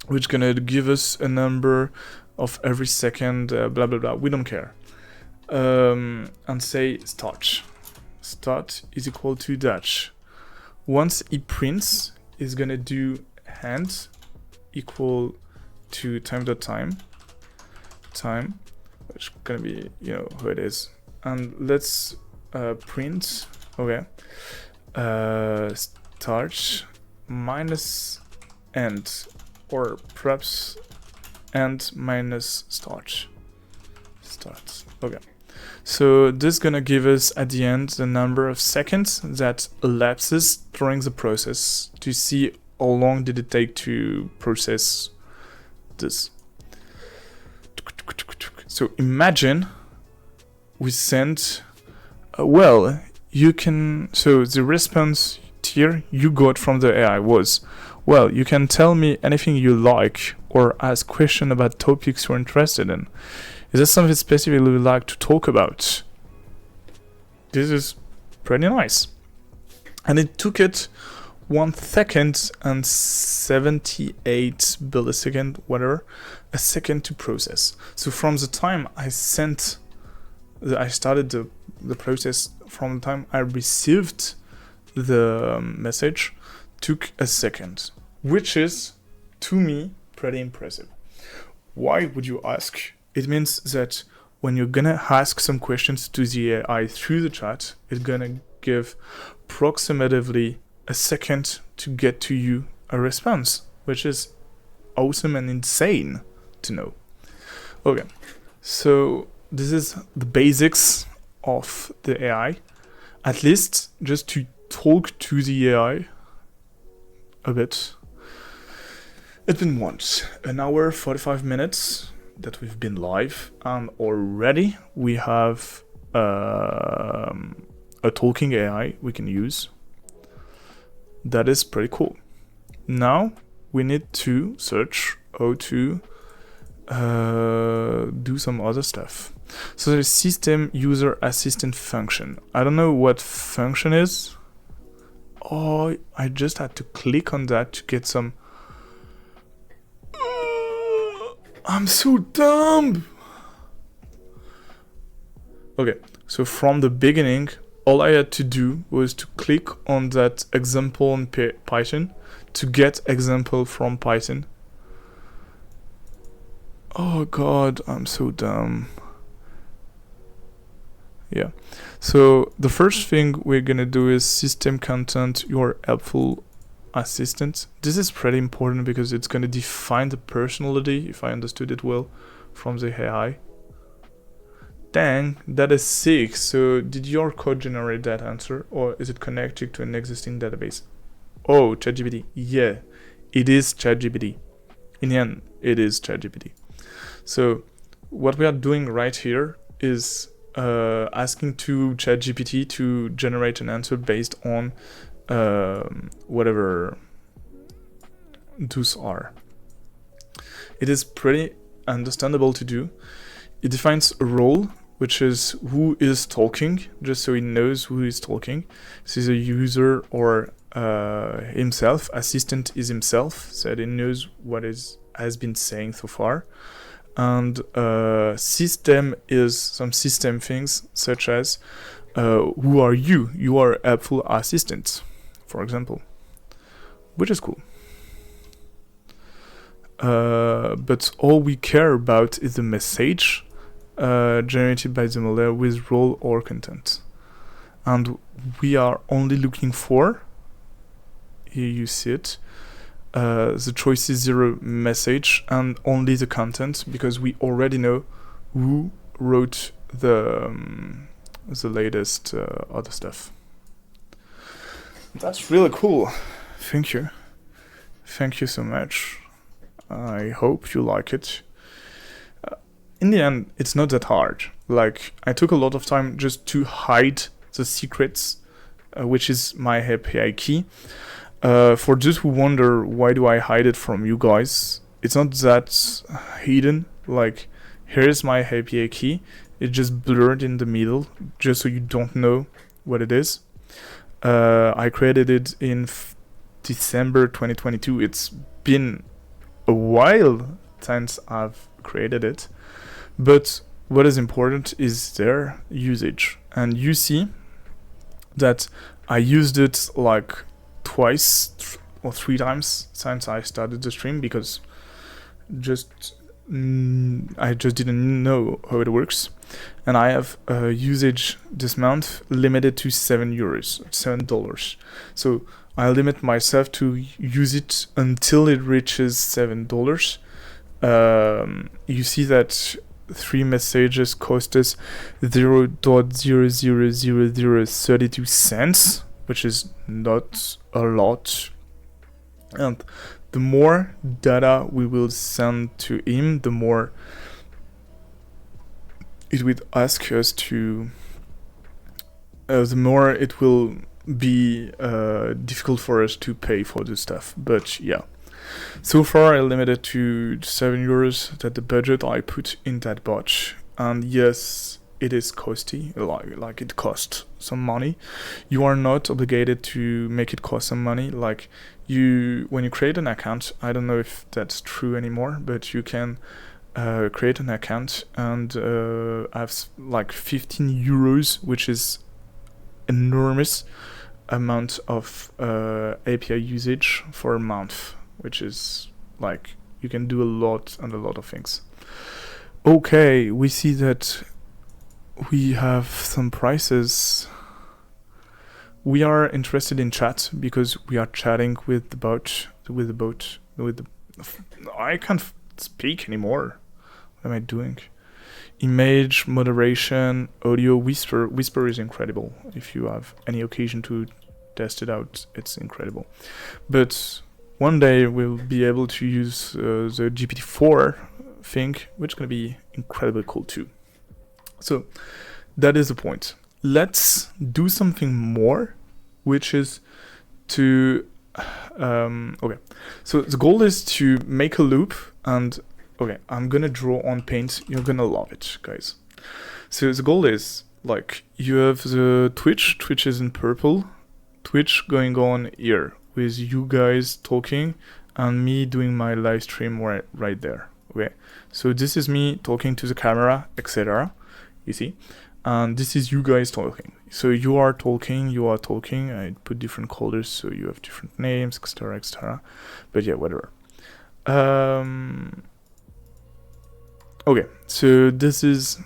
which gonna give us a number of every second, blah blah blah, we don't care, and say start. Start is equal to dash. Once it prints, it's gonna do hand equal to time, which is gonna be, you know, who it is. And let's print, okay, start minus end, or perhaps end minus start. Okay. So this is gonna give us at the end the number of seconds that elapses during the process to see how long did it take to process this. So imagine we sent, well, you can, so the response here you got from the AI was, well, you can tell me anything you like or ask questions about topics you're interested in. Is there something specifically you'd like to talk about? This is pretty nice. And it took it 1 second and 78 millisecond, whatever, a second to process. So from the time I started the process, from the time I received the message, took a second, which is, to me, pretty impressive. Why would you ask? It means that when you're gonna ask some questions to the AI through the chat, it's gonna give approximately a second to get to you a response, which is awesome and insane to know. Okay, so this is the basics of the AI, at least just to talk to the AI a bit. It's been once an hour 45 minutes that we've been live, and already we have a talking AI we can use. That is pretty cool. Now we need to search how to do some other stuff. So there's system user assistant function. I don't know what function is. Oh, I just had to click on that to get some. I'm so dumb. Okay, so from the beginning, all I had to do was to click on that example in Python to get example from Python. Oh god, I'm so dumb. Yeah, so the first thing we're gonna do is system content your helpful assistant. This is pretty important because it's gonna define the personality, if I understood it well, from the AI. Dang, that is sick. So did your code generate that answer, or is it connected to an existing database? Oh, ChatGPT. Yeah, it is ChatGPT. In the end, it is ChatGPT. So what we are doing right here is asking to ChatGPT to generate an answer based on whatever those are. It is pretty understandable to do. It defines a role, which is who is talking, just so he knows who is talking. This is a user or himself. Assistant is himself, so that he knows what has been saying so far. And system is some system things, such as who are you? You are a helpful assistant, for example, which is cool. But all we care about is the message generated by the model with role or content. And we are only looking for, here you see it, the choice is 0 message and only the content, because we already know who wrote the latest other stuff. That's really cool. Thank you. Thank you so much. I hope you like it. In the end, it's not that hard. Like, I took a lot of time just to hide the secrets, which is my API key. For those who wonder why do I hide it from you guys, it's not that hidden. Like, here's my API key. It's just blurred in the middle, just so you don't know what it is. I created it in December 2022. It's been a while since I've created it. But what is important is their usage. And you see that I used it like twice or 3 times since I started the stream, because I just didn't know how it works. And I have usage this month limited to $7. So I limit myself to use it until it reaches $7. You see that 3 messages cost us 0.000032 cents, which is not a lot. And the more data we will send to him, the more it will ask us to, the more it will be difficult for us to pay for this stuff. But yeah, so far I limited to €7. That the budget I put in that bot. And yes, it is costly, like it costs some money. You are not obligated to make it cost some money. Like, when you create an account, I don't know if that's true anymore, but you can create an account and have like €15, which is enormous amount of API usage for a month, which is like, you can do a lot and a lot of things. Okay, we see that we have some prices. We are interested in chat because we are chatting with the bot, I can't speak anymore. What am I doing? image moderation, audio, whisper. Whisper is incredible. If you have any occasion to test it out, it's incredible. But one day we'll be able to use the GPT-4 thing, which is going to be incredibly cool too. So that is the point. Let's do something more, which is to okay. So the goal is to make a loop, and okay, I'm gonna draw on Paint. You're gonna love it, guys. So the goal is, like, you have the Twitch is in purple, Twitch going on here with you guys talking and me doing my live stream right there. Okay, so this is me talking to the camera, etc. You see, and this is you guys talking. So you are talking. I put different colors so you have different names, etc., etc. But yeah, whatever. Okay, so this is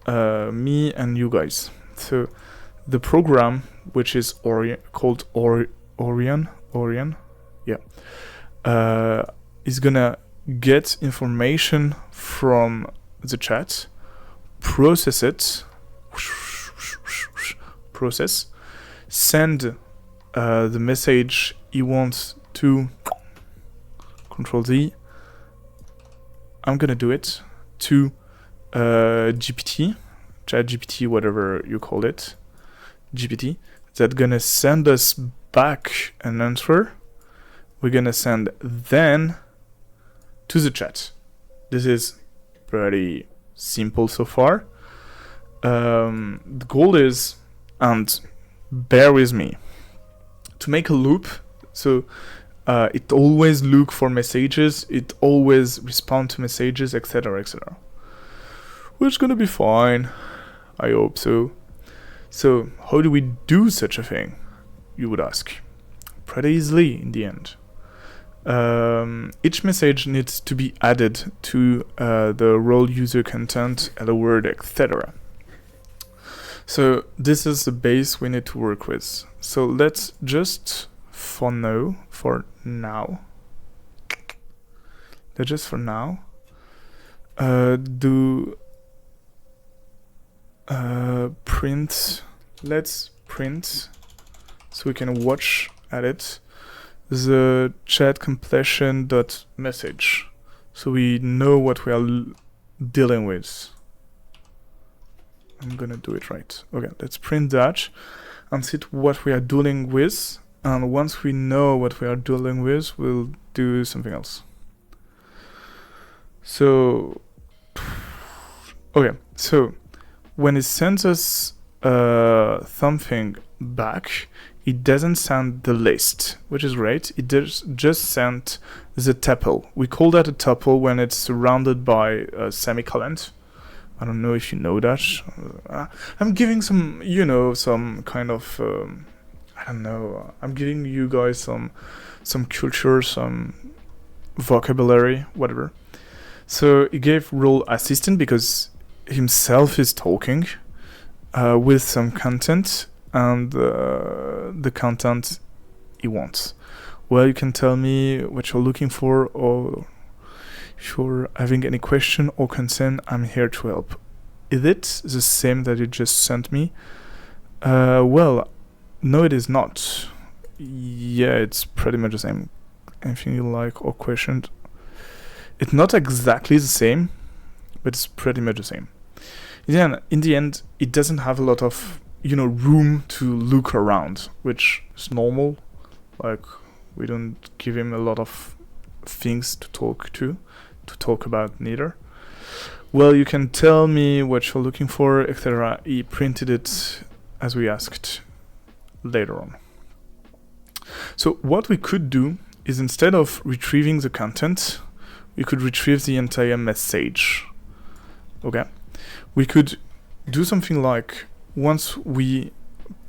me and you guys. So the program, which is called Orion, yeah, is gonna get information from the chat, process it, send the message he wants to, Control Z, I'm gonna do it, to GPT, ChatGPT, whatever you call it, GPT, that's gonna send us back an answer. We're gonna send then to the chat. This is pretty simple so far. The goal is, and bear with me, to make a loop. So it always look for messages, it always respond to messages, etc., etc. Which is gonna be fine, I hope so. So how do we do such a thing, you would ask? Pretty easily in the end. Each message needs to be added to the role user content, hello world, etc. So this is the base we need to work with. So let's just, for now, do print. Let's print so we can watch at it the chat completion dot message, so we know what we are dealing with. I'm gonna do it right. Okay, let's print that and see what we are dealing with, and once we know what we are dealing with, we'll do something else. So okay, so when it sends us something back, it doesn't send the list, which is great. It just sent the tuple. We call that a tuple when it's surrounded by semicolons. I don't know if you know that. I'm giving some, some kind of, I don't know. I'm giving you guys some culture, some vocabulary, whatever. So he gave role assistant because himself is talking with some content, and the content he wants. Well, you can tell me what you're looking for, or if you're having any question or concern, I'm here to help. Is it the same that you just sent me? Well, no, it is not. Yeah, it's pretty much the same. Anything you like or questioned? It's not exactly the same, but it's pretty much the same. In the end, it doesn't have a lot of room to look around, which is normal. Like, we don't give him a lot of things to talk about neither. Well, you can tell me what you're looking for, etc. He printed it as we asked later on. So what we could do is, instead of retrieving the content, we could retrieve the entire message. Okay? We could do something like, once we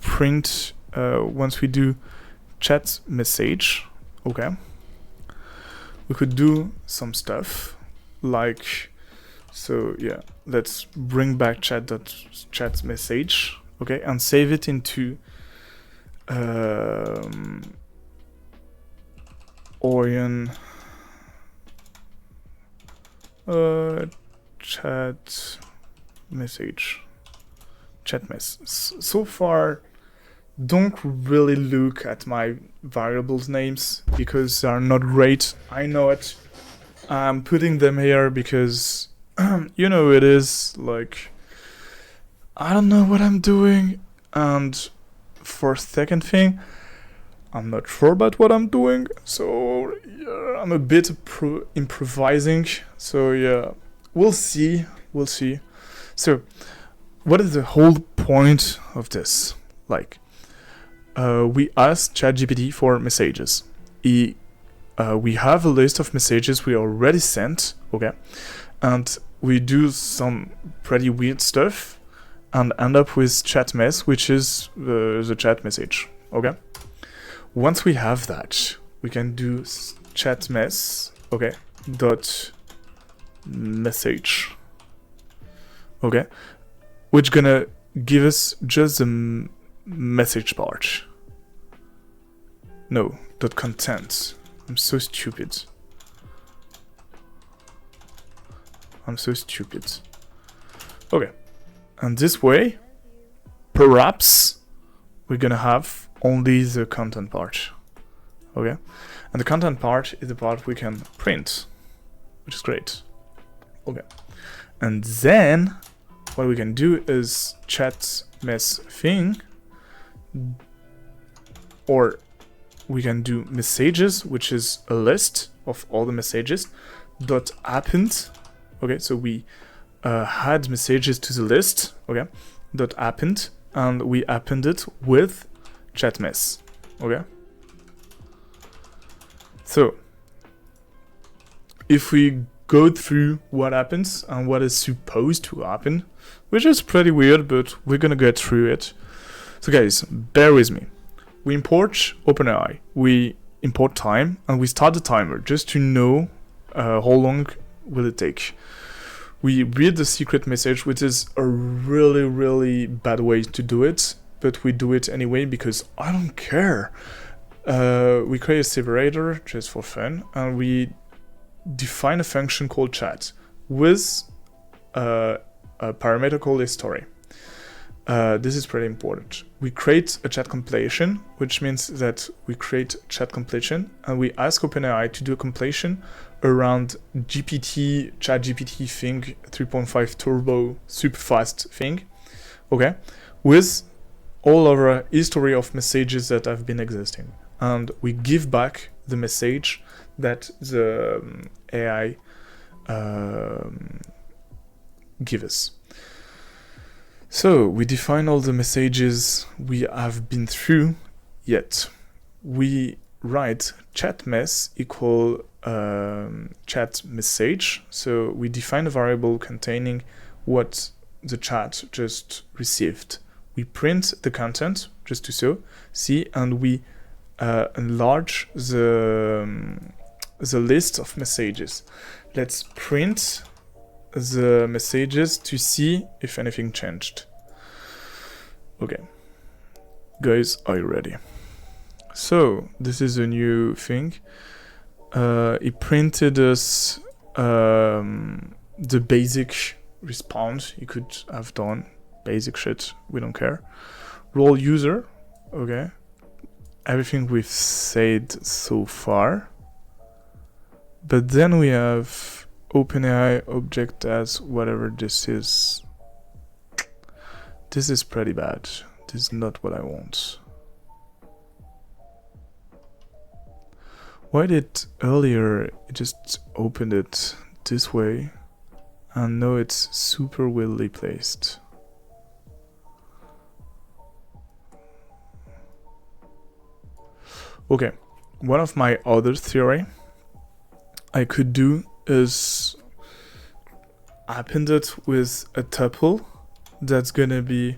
do chat message, okay, we could do some stuff like, so yeah, let's bring back chat message, okay, and save it into Orion chat message, chat mess. So far, don't really look at my variables names because they are not great. I know it. I'm putting them here because you know it is like I don't know what I'm doing, and for second thing, I'm not sure about what I'm doing, so yeah, I'm a bit improvising. So yeah, we'll see. So, what is the whole point of this? Like, we asked ChatGPT for messages. We have a list of messages we already sent, okay, and we do some pretty weird stuff, and end up with chat mess, which is the chat message, okay. Once we have that, we can do chat mess, okay, dot message, okay, which gonna give us just the message part. No, dot content. I'm so stupid. Okay, and this way, perhaps we're gonna have only the content part. Okay, and the content part is the part we can print, which is great. Okay, and then what we can do is chat mess thing, or we can do messages, which is a list of all the messages, dot append. Okay, so we add messages to the list, okay, dot append, and we append it with chat mess, okay. So if we go through what happens and what is supposed to happen, which is pretty weird, but we're gonna get through it. So guys, bear with me. We import OpenAI, we import time, and we start the timer just to know how long will it take. We read the secret message, which is a really bad way to do it, but we do it anyway because I don't care. We create a separator just for fun, and we define a function called chat with a parameter called history. This is pretty important. We create a chat completion, which means that we create chat completion and we ask OpenAI to do a completion around ChatGPT thing 3.5 turbo super fast thing, okay, with all our history of messages that have been existing, and we give back the message that the AI give us. So we define all the messages we have been through, yet we write chat mess equal chat message. So we define a variable containing what the chat just received. We print the content just to see, and we enlarge the list of messages. Let's print the messages to see if anything changed. Okay, guys, are you ready? So this is a new thing. It printed us the basic response you could have done. Basic shit, we don't care. Role user, okay. Everything we've said so far. But then we have OpenAI object as whatever this is. This is pretty bad. This is not what I want. Why did earlier it just opened it this way and now it's super weirdly placed? Okay, one of my other theory I could do is append it with a tuple that's gonna be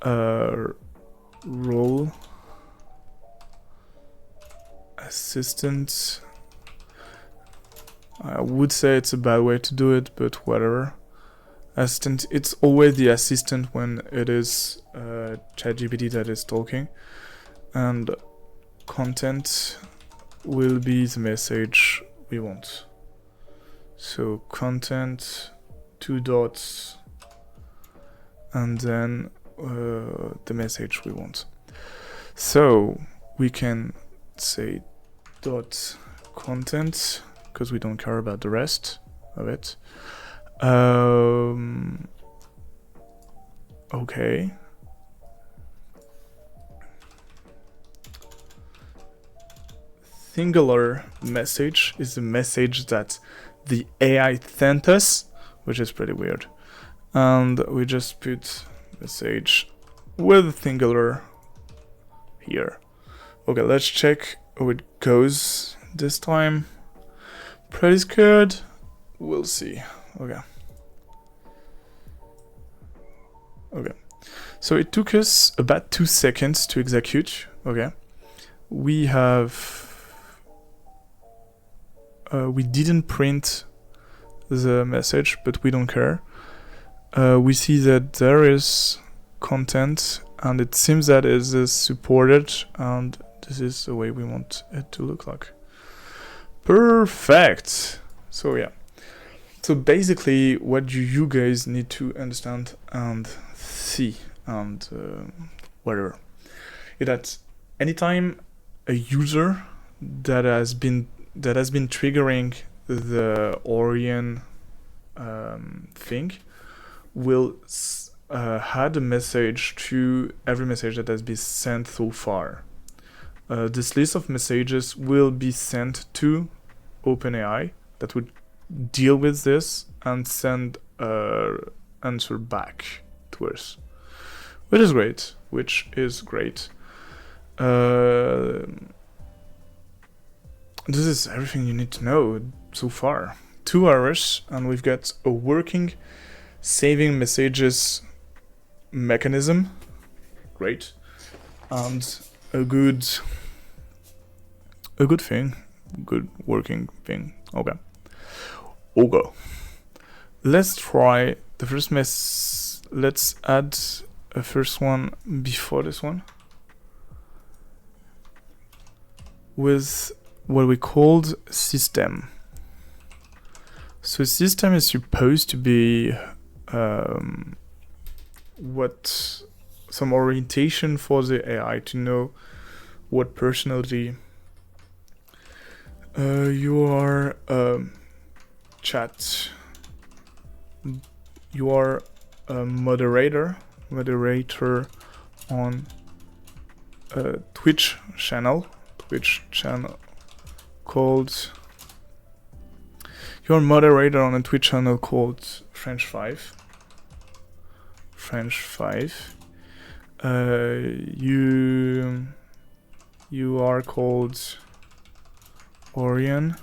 a role assistant. I would say it's a bad way to do it, but whatever. Assistant, it's always the assistant when it is ChatGPT that is talking, and content will be the message we want. So content, 2 dots, and then the message we want. So we can say dot content because we don't care about the rest of it. Okay. Singular message is the message that the AI sent us, which is pretty weird. And we just put message with singular here. Okay, let's check how it goes this time. Pretty scared. We'll see. Okay. Okay. So it took us about 2 seconds to execute. Okay. We have... we didn't print the message, but we don't care. We see that there is content, and it seems that it is supported, and this is the way we want it to look like. Perfect. So yeah. So basically, what you guys need to understand and see, and whatever, is that anytime a user that has been triggering the Orion thing will add a message to every message that has been sent so far. This list of messages will be sent to OpenAI that would deal with this and send an answer back to us, which is great. This is everything you need to know so far. 2 hours, and we've got a working saving messages mechanism. Great. And a good thing. Good working thing. Okay. Let's try the first let's add a first one before this one with what we called system. So system is supposed to be some orientation for the AI to know what personality you are. Chat. You are a moderator on a Twitch channel called. You're a moderator on a Twitch channel called French 5. You are called Orion,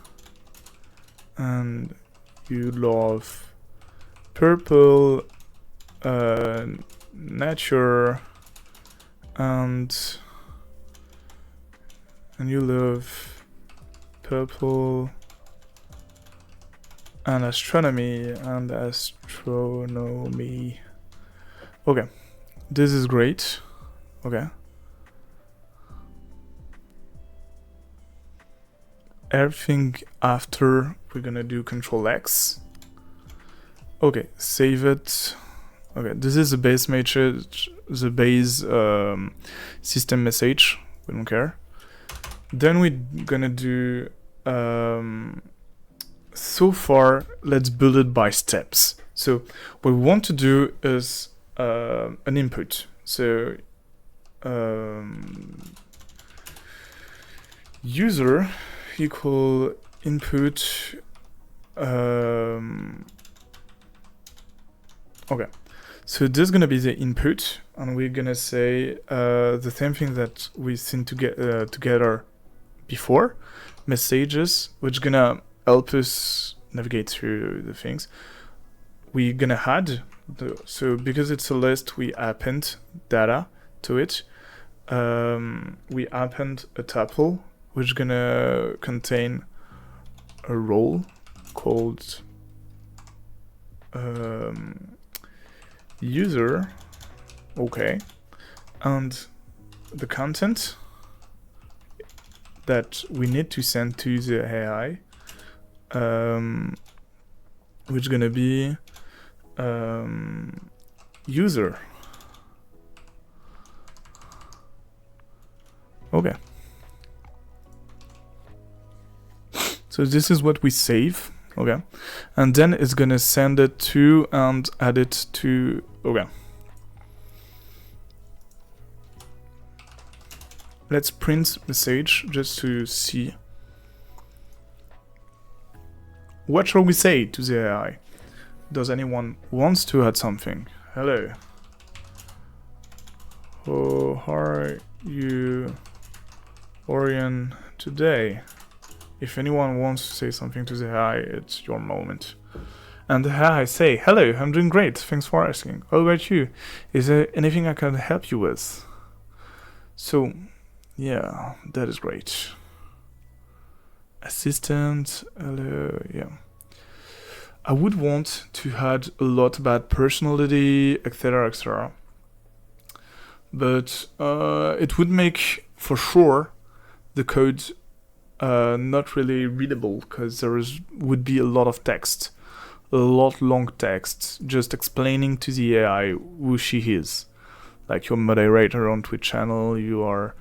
and you love purple, nature, and you love purple and astronomy. Okay, this is great. Okay. Everything after, we're gonna do Control X. Okay, save it. Okay, this is the base message, the base system message. We don't care. Then we're gonna do. So far, let's build it by steps. So what we want to do is an input. So user equal input. Okay, so this is gonna be the input, and we're gonna say the same thing that we seen together before, messages, which gonna help us navigate through the things. We're gonna add so because it's a list, we append data to it. We append a tuple, which is gonna contain a role called user. Okay, and the content that we need to send to the AI, which is gonna be user. Okay. So this is what we save. Okay. And then it's gonna send it to and add it to. Okay. Let's print message just to see. What shall we say to the AI? Does anyone wants to add something? Hello. Oh, how are you, Orion, today? If anyone wants to say something to the AI, it's your moment. And the AI say, hello, I'm doing great, thanks for asking. How about you? Is there anything I can help you with? So, yeah, that is great. Assistant, hello, yeah. I would want to add a lot about personality, etc., etc. But it would make, for sure, the code not really readable, because would be a lot of text. A lot long text, just explaining to the AI who she is. Like, you're moderator on Twitch channel, you are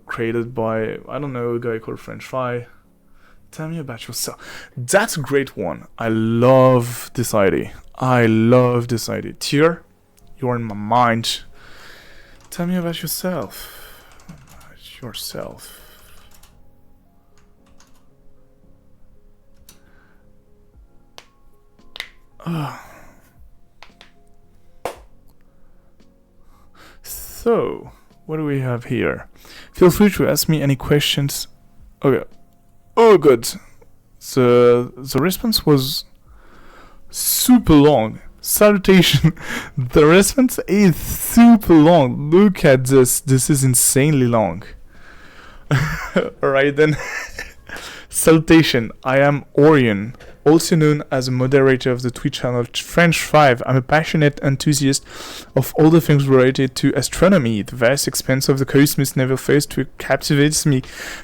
created by, I don't know, a guy called French Fry. Tell me about yourself. That's a great one. I love this idea. I love this idea. Tier, you're in my mind. Tell me about yourself. Yourself. So, what do we have here? Feel free to ask me any questions. Okay. Oh, good. The response was super long. Salutation. The response is super long. Look at this. This is insanely long. Alright then. Salutation. I am Orion, also known as a moderator of the Twitch channel French 5. I'm a passionate enthusiast of all the things related to astronomy. The vast expanse of the cosmos never fails to captivate me,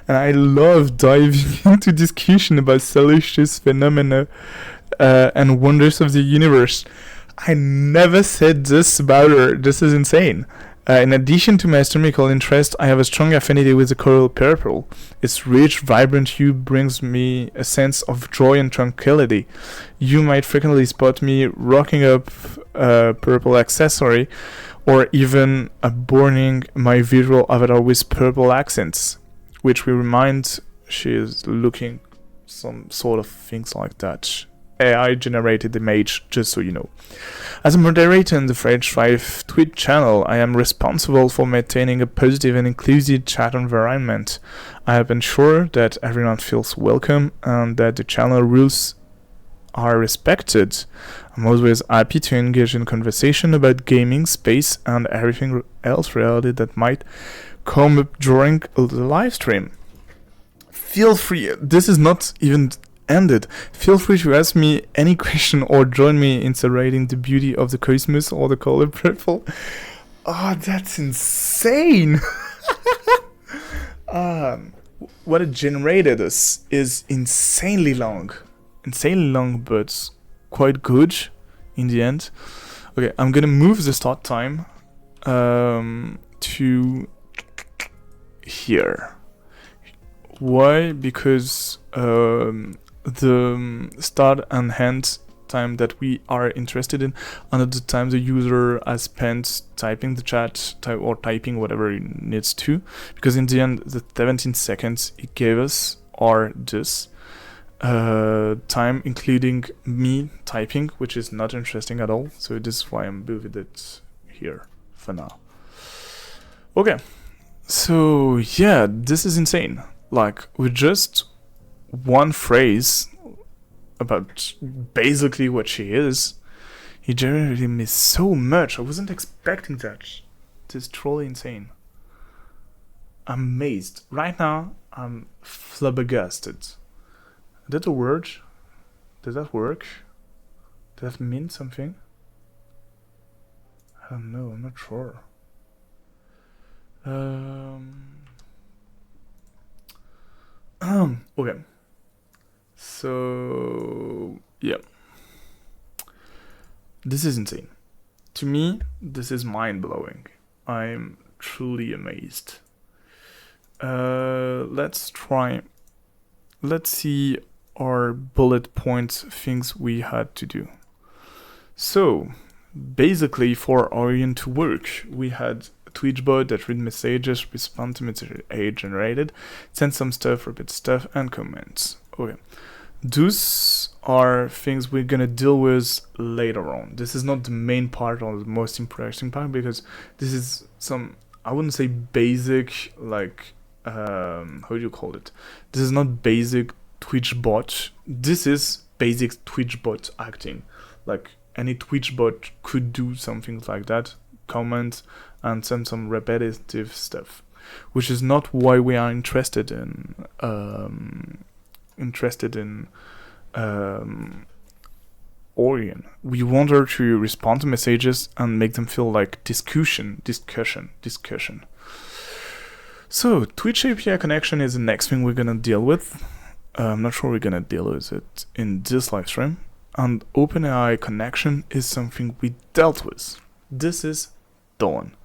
and I love diving into discussion about celestial phenomena and wonders of the universe. I never said this about her. This is insane. In addition to my astronomical interest, I have a strong affinity with the color purple. Its rich, vibrant hue brings me a sense of joy and tranquility. You might frequently spot me rocking up a purple accessory, or even adorning my visual avatar with purple accents, which we remind she is looking some sort of things like that. AI generated image, just so you know. As a moderator in the French 5 Twitch channel, I am responsible for maintaining a positive and inclusive chat environment. I have ensured that everyone feels welcome and that the channel rules are respected. I'm always happy to engage in conversation about gaming, space, and everything else related that might come up during the live stream. Feel free, this is not even ended. Feel free to ask me any question or join me in celebrating the beauty of the cosmos or the color purple. Oh, that's insane! What it generated is insanely long. Insanely long, but quite good in the end. Okay, I'm gonna move the start time to here. Why? Because the start and end time that we are interested in, and at the time the user has spent typing the chat or typing whatever he needs to, because in the end the 17 seconds it gave us are this time, including me typing, which is not interesting at all. So this is why I'm moving it here for now. Okay, so yeah, this is insane. Like, with just one phrase about basically what she is, he generated me so much. I wasn't expecting that. This is truly insane. I'm amazed. Right now, I'm flabbergasted. Is that a word? Does that work? Does that mean something? I don't know, I'm not sure. Okay. So, yeah. This is insane. To me, this is mind-blowing. I'm truly amazed. Let's try. Let's see our bullet points things we had to do. So, basically for Orion to work, we had a Twitch bot that read messages, respond to messages AI generated, send some stuff, repeat stuff, and comments. Okay. Those are things we're gonna deal with later on. This is not the main part or the most interesting part because this is some, I wouldn't say basic, like, how do you call it? This is not basic Twitch bot. This is basic Twitch bot acting. Like, any Twitch bot could do something like that, comment and send some repetitive stuff, which is not why we are interested in Orion. We want her to respond to messages and make them feel like discussion. So Twitch API connection is the next thing we're gonna deal with. I'm not sure we're gonna deal with it in this live stream. And OpenAI connection is something we dealt with. This is done.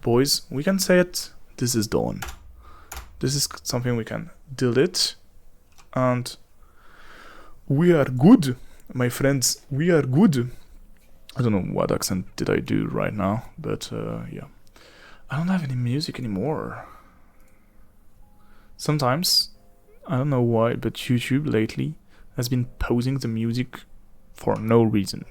Boys, we can say it, this is done. This is something we can delete and we are good. My friends, we are good. I don't know what accent did I do right now, but yeah. I don't have any music anymore. Sometimes, I don't know why, but YouTube lately has been pausing the music for no reason.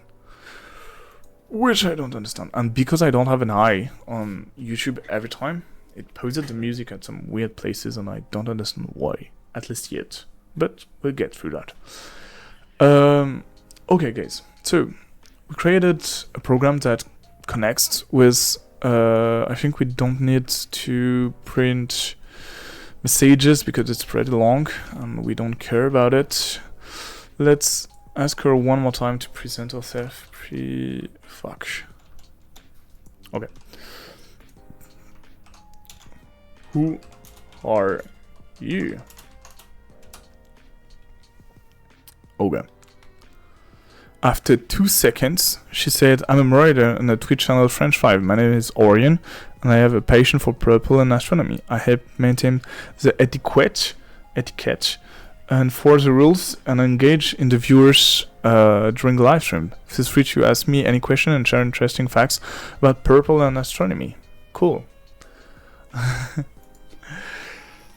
Which I don't understand. And because I don't have an eye on YouTube every time, it pauses the music at some weird places and I don't understand why. At least yet. But we'll get through that. Okay guys, so we created a program that connects with, I think we don't need to print messages because it's pretty long and we don't care about it. Let's ask her one more time to present herself. Fuck. Okay. Who are you? Okay. After 2 seconds, she said, I'm a moderator on the Twitch channel French 5. My name is Orion, and I have a passion for purple and astronomy. I help maintain the etiquette, and enforce the rules, and engage in the viewers during the live stream. Feel free to ask me any question and share interesting facts about purple and astronomy. Cool.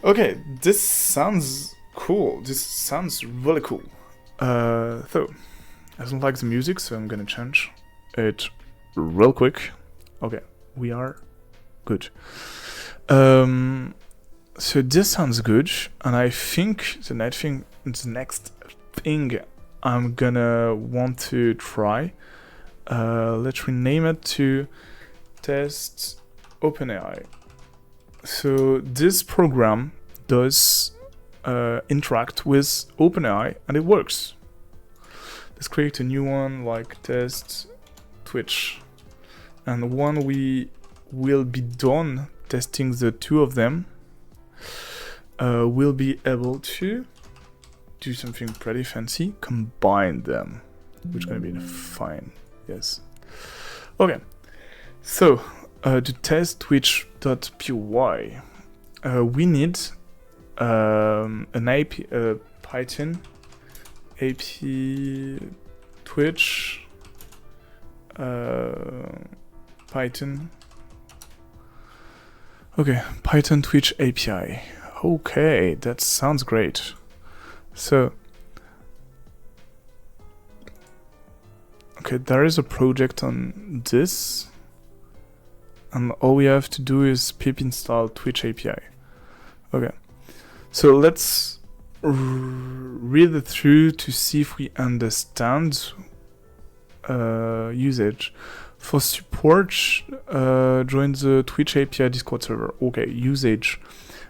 Okay, this sounds cool. This sounds really cool. So, I don't like the music, so I'm gonna change it real quick. Okay, we are good. So this sounds good, and I think the next thing I'm gonna want to try. Let's rename it to test OpenAI. So this program does interact with OpenAI, and it works. Let's create a new one like test Twitch, and when we will be done testing the two of them, we'll be able to do something pretty fancy, combine them, which is going to be fine. Yes. Okay, so to test twitch.py, we need an IP, Python AP Twitch Python. Okay, Python Twitch API. Okay, that sounds great. So, okay, there is a project on this, and all we have to do is pip install Twitch API. Okay, so let's read it through to see if we understand usage. For support, join the Twitch API Discord server. Okay, usage.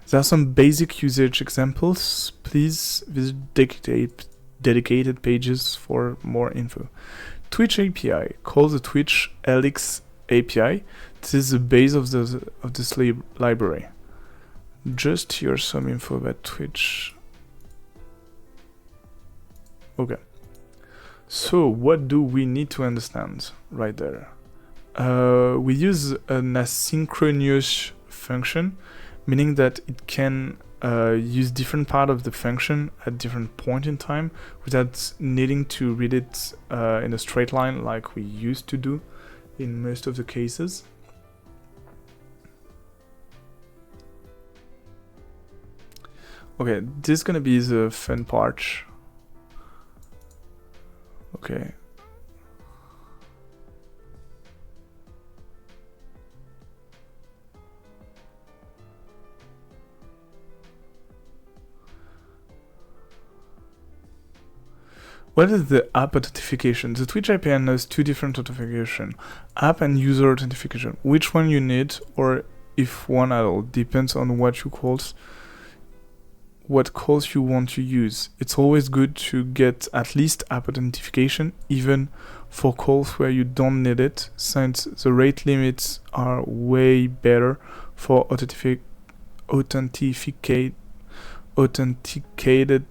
There are some basic usage examples. Please visit dedicated pages for more info. Twitch API. Call the Twitch LX API. This is the base of this library. Just hear some info about Twitch. Okay. So what do we need to understand right there? we use an asynchronous function, meaning that it can use different part of the function at different point in time without needing to read it in a straight line like we used to do in most of the cases. Okay, this is gonna be the fun part. Okay. What is the app authentication? The Twitch API has two different authentication, app and user authentication. Which one you need, or if one at all, depends on what calls you want to use. It's always good to get at least app authentication, even for calls where you don't need it, since the rate limits are way better for authenticated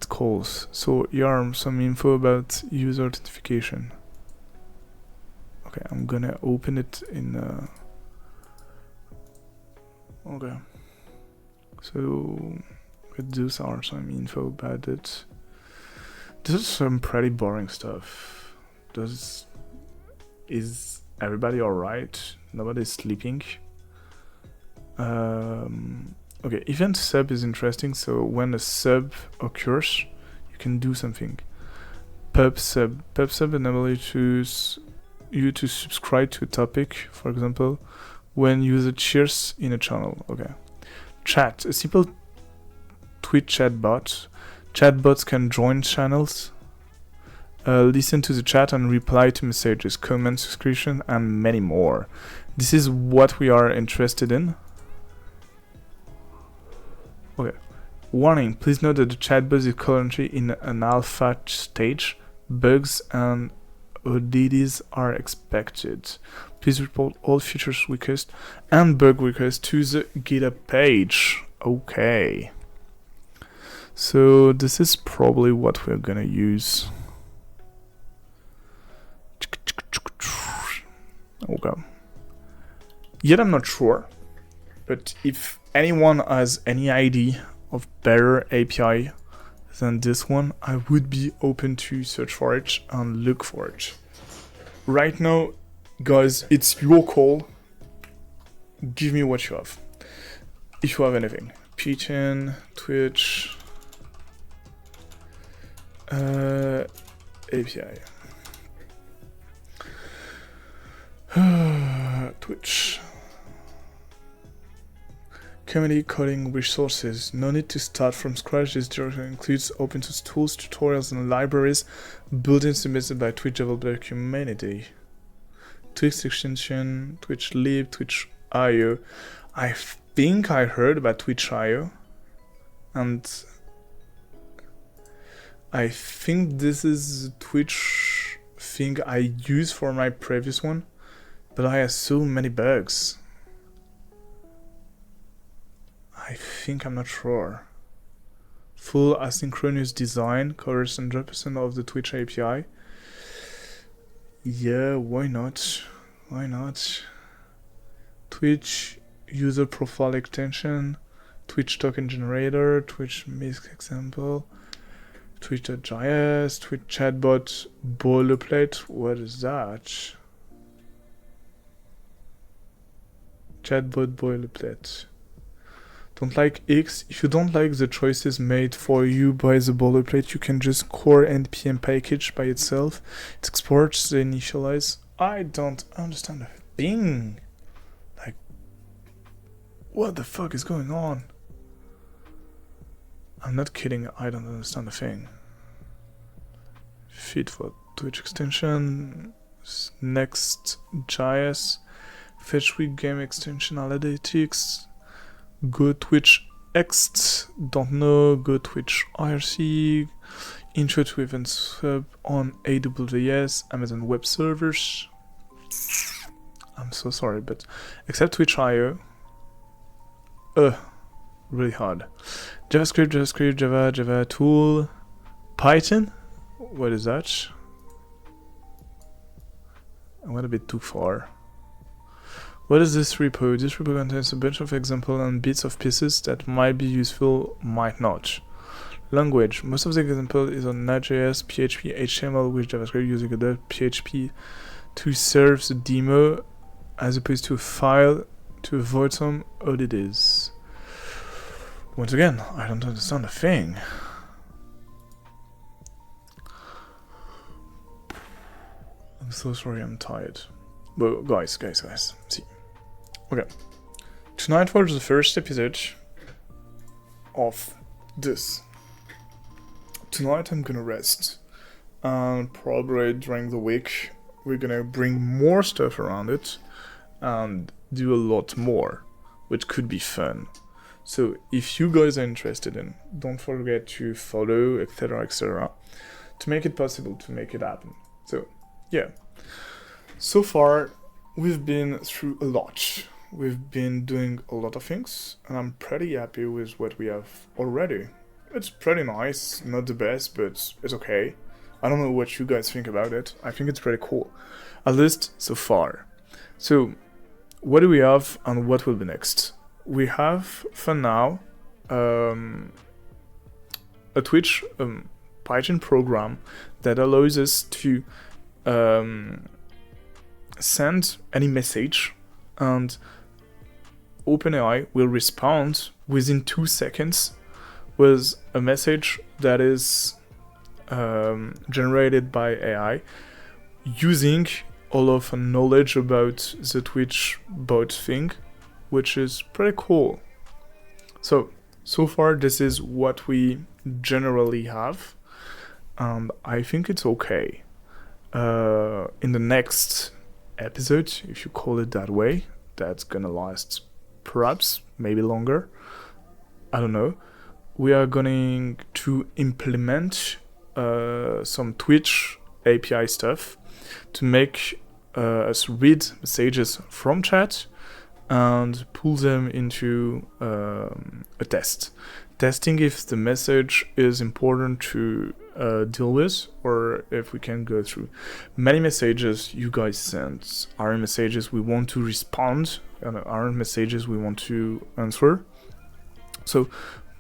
calls. So here are some info about user authentication. Okay, I'm gonna open it in okay, so those are some info about it. This is some pretty boring stuff. Is everybody alright? Nobody's sleeping? Okay, event sub is interesting. So when a sub occurs, you can do something. Pub sub enables you to subscribe to a topic, for example, when user cheers in a channel. Okay. Chat, a simple Twitch chatbot. Chatbots can join channels, listen to the chat and reply to messages, comments, subscription, and many more. This is what we are interested in. Okay. Warning, please note that the chatbot is currently in an alpha stage. Bugs and oddities are expected. Please report all features requests and bug requests to the GitHub page. Okay. So this is probably what we're gonna use. Okay. Yet I'm not sure, but if anyone has any idea of better API than this one, I would be open to search for it and look for it. Right now, guys, it's your call. Give me what you have. If you have anything. P10, Twitch, API. Twitch. Community coding resources. No need to start from scratch. This directory includes open source tools, tutorials, and libraries built and submitted by Twitch developer community. Twitch extension, Twitch lib, Twitch.io. I think I heard about Twitch.io, and I think this is the Twitch thing I used for my previous one, but I have so many bugs. I think I'm not sure. Full asynchronous design covers 100% of the Twitch API. Yeah, why not? Why not? Twitch user profile extension, Twitch token generator, Twitch misc example, Twitch.js, Twitch chatbot boilerplate. What is that? Chatbot boilerplate. Don't like X. If you don't like the choices made for you by the boilerplate, you can just core npm package by itself. It exports the initialize. I don't understand a thing. Like, what the fuck is going on? I'm not kidding, I don't understand a thing. Feed for Twitch extension, Next.js, fetch week game extension analytics, go Twitch X, don't know, go Twitch IRC, intro to event sub on AWS, Amazon Web Servers. I'm so sorry, but except Twitch.io, really hard. JavaScript, Java tool, Python. What is that? I went a bit too far. What is this repo? This repo contains a bunch of examples and bits of pieces that might be useful, might not. Language. Most of the example is on Node.js, PHP, HTML with JavaScript using a .php to serve the demo as opposed to a file to avoid some oddities. Once again, I don't understand a thing. I'm so sorry, I'm tired. But guys, see. Okay. Tonight was the first episode of this. Tonight I'm gonna rest. And probably during the week we're gonna bring more stuff around it and do a lot more, which could be fun. So if you guys are interested in, don't forget to follow, etc, to make it possible, to make it happen. So yeah, so far we've been through a lot. We've been doing a lot of things, and I'm pretty happy with what we have already. It's pretty nice, not the best, but it's okay. I don't know what you guys think about it. I think it's pretty cool, at least so far. So what do we have and what will be next? We have, for now, a Twitch Python program that allows us to send any message, and OpenAI will respond within 2 seconds with a message that is generated by AI using all of the knowledge about the Twitch bot thing, which is pretty cool. So far this is what we generally have, and I think it's okay. In the next episode, if you call it that way, that's gonna last perhaps maybe longer, I don't know, we are going to implement some Twitch API stuff to make us read messages from chat and pull them into a test. Testing if the message is important to deal with, or if we can go through. Many messages you guys send are messages we want to respond, and aren't messages we want to answer. So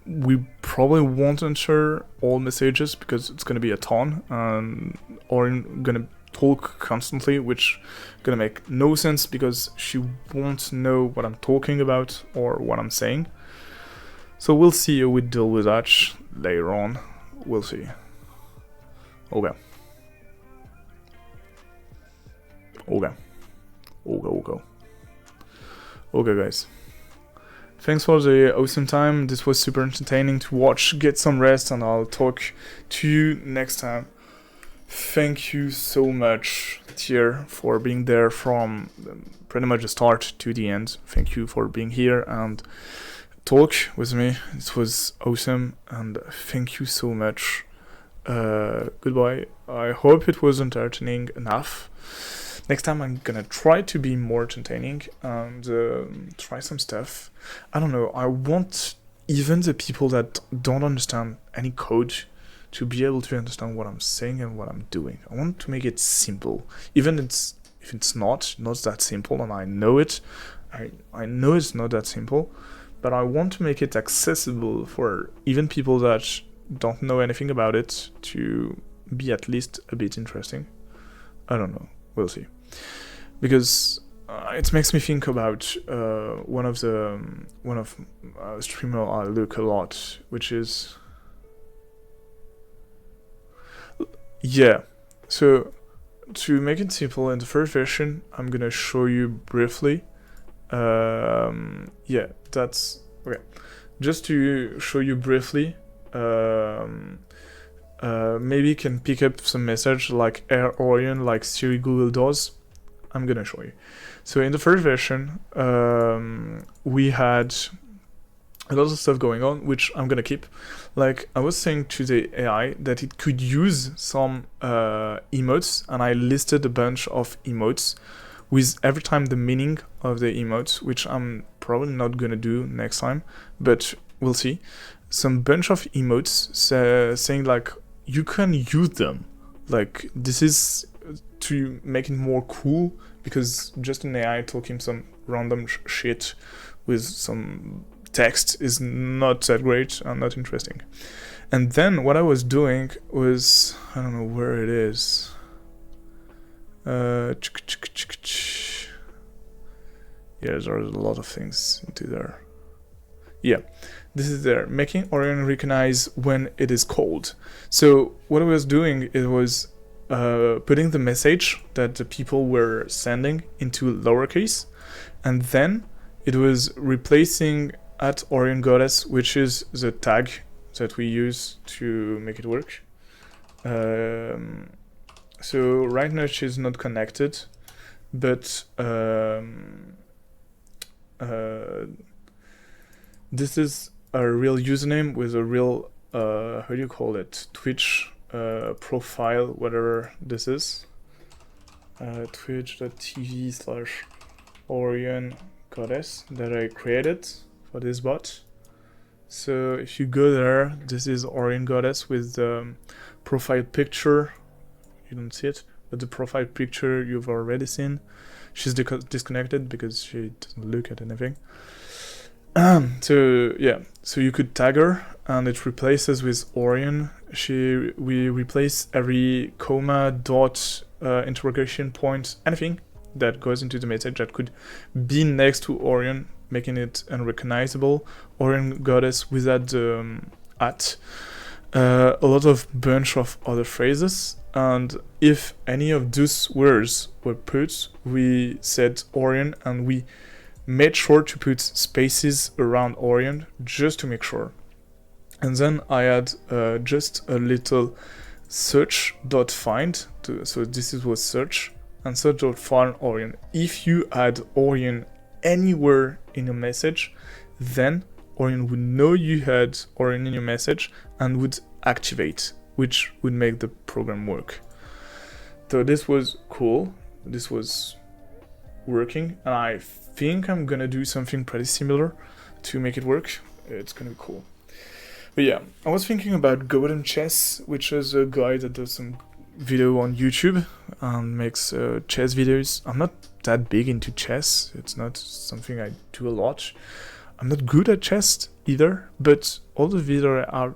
we probably won't answer all messages because it's going to be a ton, and Orion going to talk constantly, which gonna make no sense because she won't know what I'm talking about or what I'm saying. So we'll see how we deal with that later on. We'll see. Okay, guys. Thanks for the awesome time. This was super entertaining to watch. Get some rest, and I'll talk to you next time. Thank you so much, Tier, for being there from pretty much the start to the end. Thank you for being here and talk with me. It was awesome, and thank you so much. Goodbye. I hope it was entertaining enough. Next time I'm gonna try to be more entertaining and try some stuff. I don't know, I want even the people that don't understand any code to be able to understand what I'm saying and what I'm doing. I want to make it simple, even if it's not that simple, and I know it. I know it's not that simple, but I want to make it accessible for even people that don't know anything about it to be at least a bit interesting. I don't know. We'll see. Because it makes me think about one of streamer I look a lot, which is So to make it simple, in the first version, I'm gonna show you briefly. That's okay. Just to show you briefly. Maybe you can pick up some message like Air Orion, like Siri Google does. I'm gonna show you. So in the first version, we had a lot of stuff going on, which I'm gonna keep. Like I was saying to the AI that it could use some emotes, and I listed a bunch of emotes with every time the meaning of the emotes, which I'm probably not gonna do next time, but we'll see. Some bunch of emotes saying like you can use them, like this is to make it more cool because just an AI talking some random shit with some text is not that great and not interesting. And then what I was doing was, I don't know where it is. Yeah, there's a lot of things into there. Yeah, this is there, making Orion recognize when it is cold. So what I was doing, it was putting the message that the people were sending into lowercase, and then it was replacing at Orion Goddess, which is the tag that we use to make it work. So right now she's not connected, but this is a real username with a real, how do you call it, Twitch profile, whatever this is. Twitch.tv/Orion Goddess that I created for this bot. So if you go there, this is Orion Goddess with the profile picture. You don't see it, but the profile picture you've already seen. She's disconnected because she doesn't look at anything. So yeah, so you could tag her, and it replaces with Orion. We replace every comma, dot, interrogation point, anything that goes into the message that could be next to Orion, making it unrecognizable. Orion Goddess without the at. A lot of bunch of other phrases, and if any of those words were put, we said Orion, and we made sure to put spaces around Orion just to make sure. And then I had just a little search.find, so this was search, and search.find Orion. If you add Orion anywhere in your message, then Orion would know you had Orion in your message and would activate, which would make the program work. So this was cool. This was working, and I think I'm gonna do something pretty similar to make it work. It's gonna be cool. But yeah, I was thinking about Golden Chess, which is a guy that does some video on YouTube and makes chess videos. I'm not that big into chess. It's not something I do a lot. I'm not good at chess either, but all the videos are,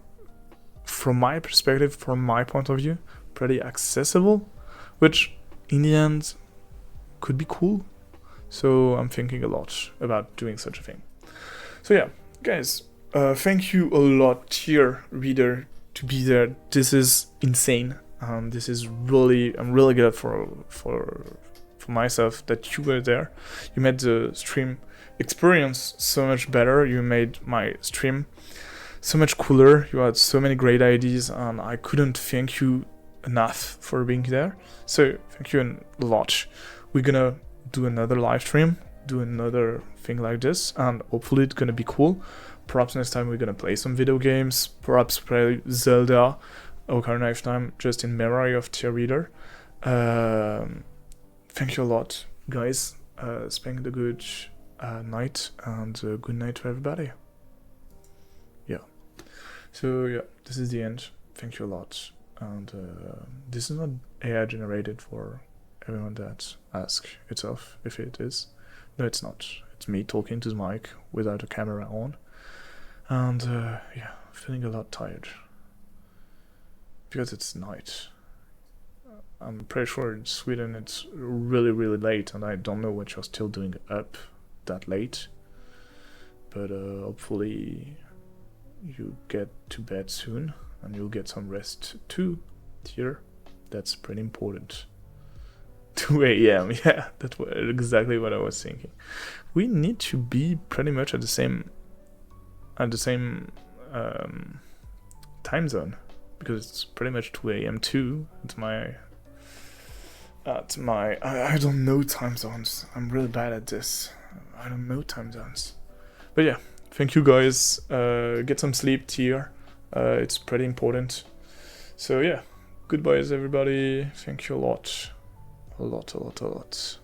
from my perspective, from my point of view, pretty accessible, which in the end could be cool. So I'm thinking a lot about doing such a thing. So yeah, guys, thank you a lot, dear reader, to be there. This is insane. This is really, I'm really glad for myself that you were there. You made the stream experience so much better. You made my stream so much cooler. You had so many great ideas, and I couldn't thank you enough for being there. So thank you a lot. We're gonna do another live stream, do another thing like this, and hopefully it's gonna be cool. Perhaps next time we're gonna play some video games, perhaps play Zelda Ocarina of Time, just in memory of Tier Reader. Thank you a lot, guys. Spend a good night, and good night to everybody. Yeah. So yeah, this is the end. Thank you a lot. And this is not AI generated for everyone that asks itself if it is. No, it's not. It's me talking to the mic without a camera on. And yeah, feeling a lot tired. Because it's night. I'm pretty sure in Sweden it's really, really late, and I don't know what you're still doing up that late. But hopefully you get to bed soon, and you'll get some rest too, dear. That's pretty important. 2 a.m. Yeah, that's exactly what I was thinking. We need to be pretty much at the same time zone, because it's pretty much 2 a.m. too. I don't know time zones. I'm really bad at this. I don't know time zones. But yeah, thank you guys. Get some sleep, dear. It's pretty important. So yeah, goodbyes everybody. Thank you a lot. A lot.